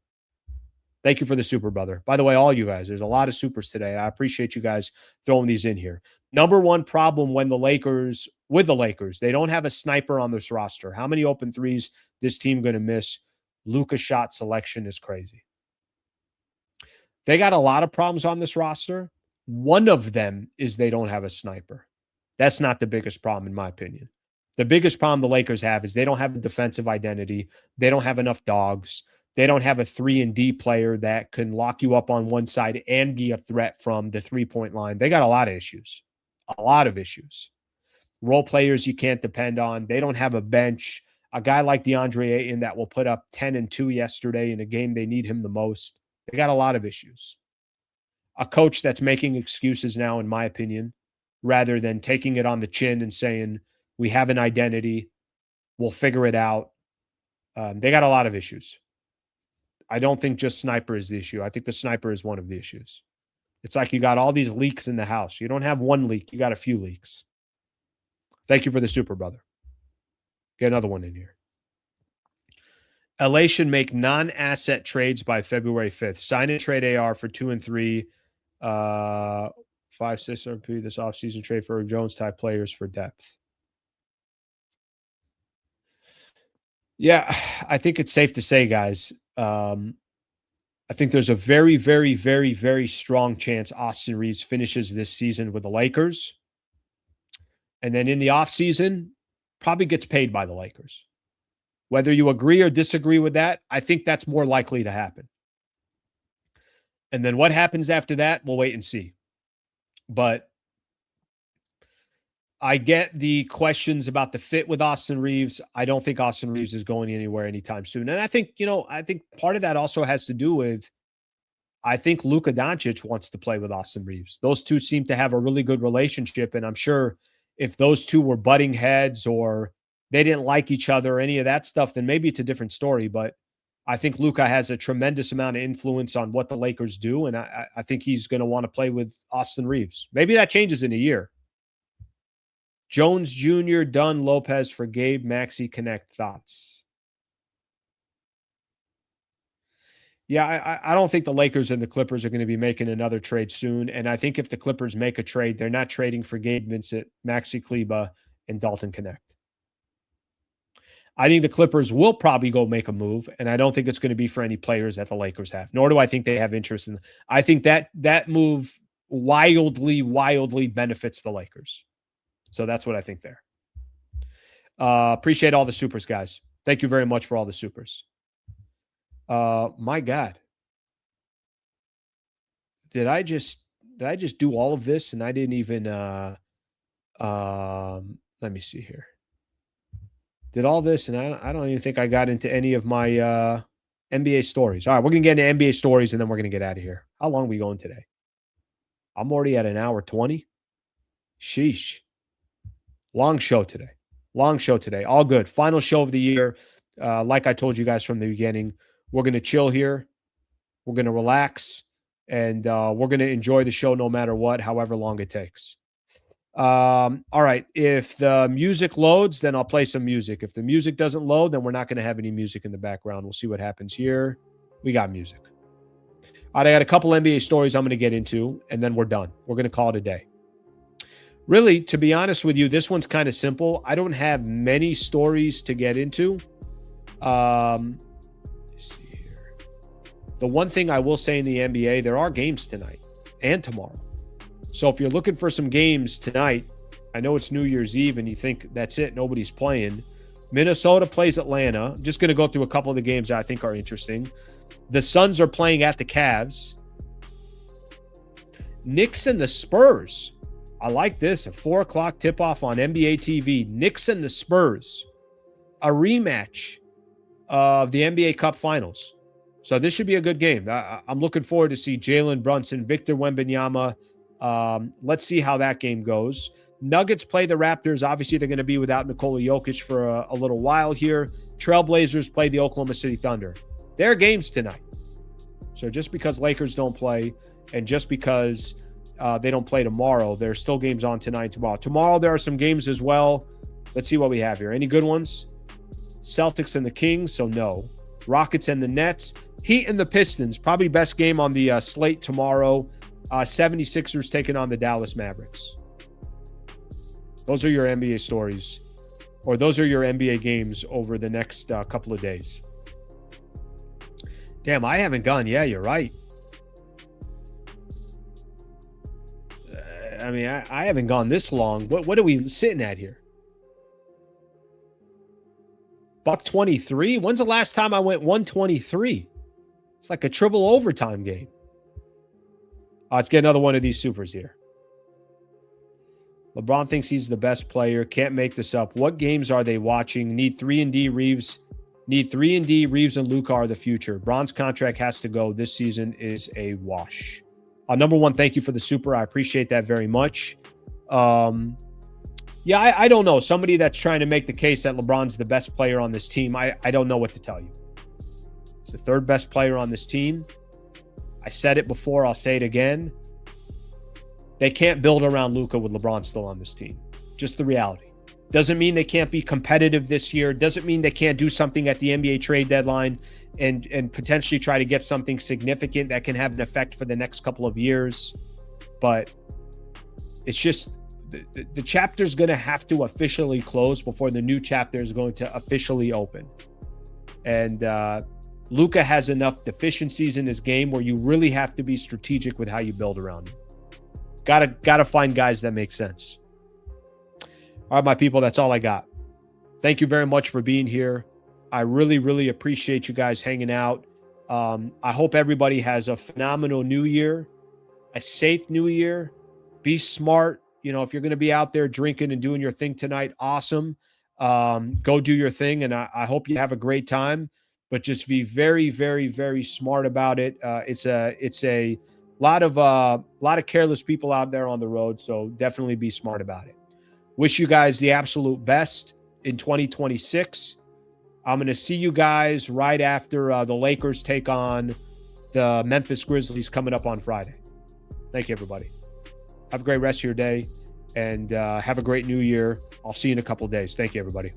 A: Thank you for the super, brother. By the way, all you guys, there's a lot of supers today. I appreciate you guys throwing these in here. Number one problem with the Lakers, they don't have a sniper on this roster. How many open threes this team going to miss? Luka's shot selection is crazy. They got a lot of problems on this roster. One of them is they don't have a sniper. That's not the biggest problem, in my opinion. The biggest problem the Lakers have is they don't have a defensive identity. They don't have enough dogs. They don't have a 3-and-D player that can lock you up on one side and be a threat from the three-point line. They got a lot of issues. Role players you can't depend on. They don't have a bench. A guy like DeAndre Ayton that will put up 10 and 2 yesterday in a game they need him the most. They got a lot of issues. A coach that's making excuses now, in my opinion, rather than taking it on the chin and saying, we have an identity, we'll figure it out. They got a lot of issues. I don't think just sniper is the issue. I think the sniper is one of the issues. It's like you got all these leaks in the house. You don't have one leak. You got a few leaks. Thank you for the super, brother. Get another one in here. LA should make non-asset trades by February 5th. Sign and trade AR for 2 and 3. 5, 6 RP this offseason trade for Jones type players for depth. Yeah, I think it's safe to say, guys, I think there's a very, very, very, very strong chance Austin Reaves finishes this season with the Lakers. And then in the offseason, probably gets paid by the Lakers. Whether you agree or disagree with that, I think that's more likely to happen. And then what happens after that, we'll wait and see. But I get the questions about the fit with Austin Reaves. I don't think Austin Reaves is going anywhere anytime soon. And I think, I think part of that also has to do with, I think Luka Doncic wants to play with Austin Reaves. Those two seem to have a really good relationship. And I'm sure if those two were butting heads or they didn't like each other or any of that stuff, then maybe it's a different story. But I think Luka has a tremendous amount of influence on what the Lakers do. And I think he's going to want to play with Austin Reaves. Maybe that changes in a year. Jones Jr., Dunn, Lopez for Gabe, Maxey, Connect. Thoughts? Yeah, I don't think the Lakers and the Clippers are going to be making another trade soon. And I think if the Clippers make a trade, they're not trading for Gabe Vincent, Maxi Kleber, and Dalton Connect. I think the Clippers will probably go make a move, and I don't think it's going to be for any players that the Lakers have, nor do I think they have interest in. I think that move wildly benefits the Lakers. So that's what I think there. Appreciate all the supers, guys. Thank you very much for all the supers. My God. Did I just do all of this and I didn't even let me see here. Did all this and I don't even think I got into any of my NBA stories. All right, we're going to get into NBA stories and then we're going to get out of here. How long are we going today? I'm already at an hour 20. Sheesh. Long show today. All good. Final show of the year. Like I told you guys from the beginning, we're going to chill here. We're going to relax. And we're going to enjoy the show no matter what, however long it takes. All right. If the music loads, then I'll play some music. If the music doesn't load, then we're not going to have any music in the background. We'll see what happens here. We got music. All right, I got a couple NBA stories I'm going to get into, and then we're done. We're going to call it a day. Really, to be honest with you, this one's kind of simple. I don't have many stories to get into. Let's see here. The one thing I will say in the NBA, there are games tonight and tomorrow. So if you're looking for some games tonight, I know it's New Year's Eve and you think that's it, nobody's playing. Minnesota plays Atlanta. I'm just going to go through a couple of the games that I think are interesting. The Suns are playing at the Cavs. Knicks and the Spurs. I like this. A 4 o'clock tip-off on NBA TV. Knicks and the Spurs. A rematch of the NBA Cup Finals. So this should be a good game. I'm looking forward to see Jalen Brunson, Victor Wembanyama. Let's see how that game goes. Nuggets play the Raptors. Obviously, they're going to be without Nikola Jokic for a little while here. Trailblazers play the Oklahoma City Thunder. Their games tonight. So just because Lakers don't play and just because they don't play tomorrow, there's still games on tonight and tomorrow. Tomorrow, there are some games as well. Let's see what we have here. Any good ones? Celtics and the Kings, so no. Rockets and the Nets. Heat and the Pistons, probably best game on the slate tomorrow. 76ers taking on the Dallas Mavericks. Those are your NBA stories, or those are your NBA games over the next couple of days. Damn, I haven't gone. Yeah, you're right. I mean, I haven't gone this long. What are we sitting at here? $123? When's the last time I went 123? It's like a triple overtime game. Let's get another one of these supers here. LeBron thinks he's the best player. Can't make this up. What games are they watching? Need 3-and-D Reaves. Need 3-and-D Reaves and Luka are the future. Bron's contract has to go. This season is a wash. Number one, thank you for the super. I appreciate that very much. Yeah, I don't know. Somebody that's trying to make the case that LeBron's the best player on this team, I don't know what to tell you. He's the third best player on this team. I said it before. I'll say it again. They can't build around Luka with LeBron still on this team. Just the reality. Doesn't mean they can't be competitive this year. Doesn't mean they can't do something at the NBA trade deadline and potentially try to get something significant that can have an effect for the next couple of years. But it's just the chapter's going to have to officially close before the new chapter is going to officially open. And Luka has enough deficiencies in his game where you really have to be strategic with how you build around him. Gotta find guys that make sense. All right, my people, that's all I got. Thank you very much for being here. I really, really appreciate you guys hanging out. I hope everybody has a phenomenal new year, a safe new year. Be smart. You know, if you're going to be out there drinking and doing your thing tonight, awesome. Go do your thing. And I hope you have a great time, but just be very, very, very smart about it. It's a lot of careless people out there on the road. So definitely be smart about it. Wish you guys the absolute best in 2026. I'm going to see you guys right after the Lakers take on the Memphis Grizzlies coming up on Friday. Thank you, everybody. Have a great rest of your day, and have a great new year. I'll see you in a couple of days. Thank you, everybody.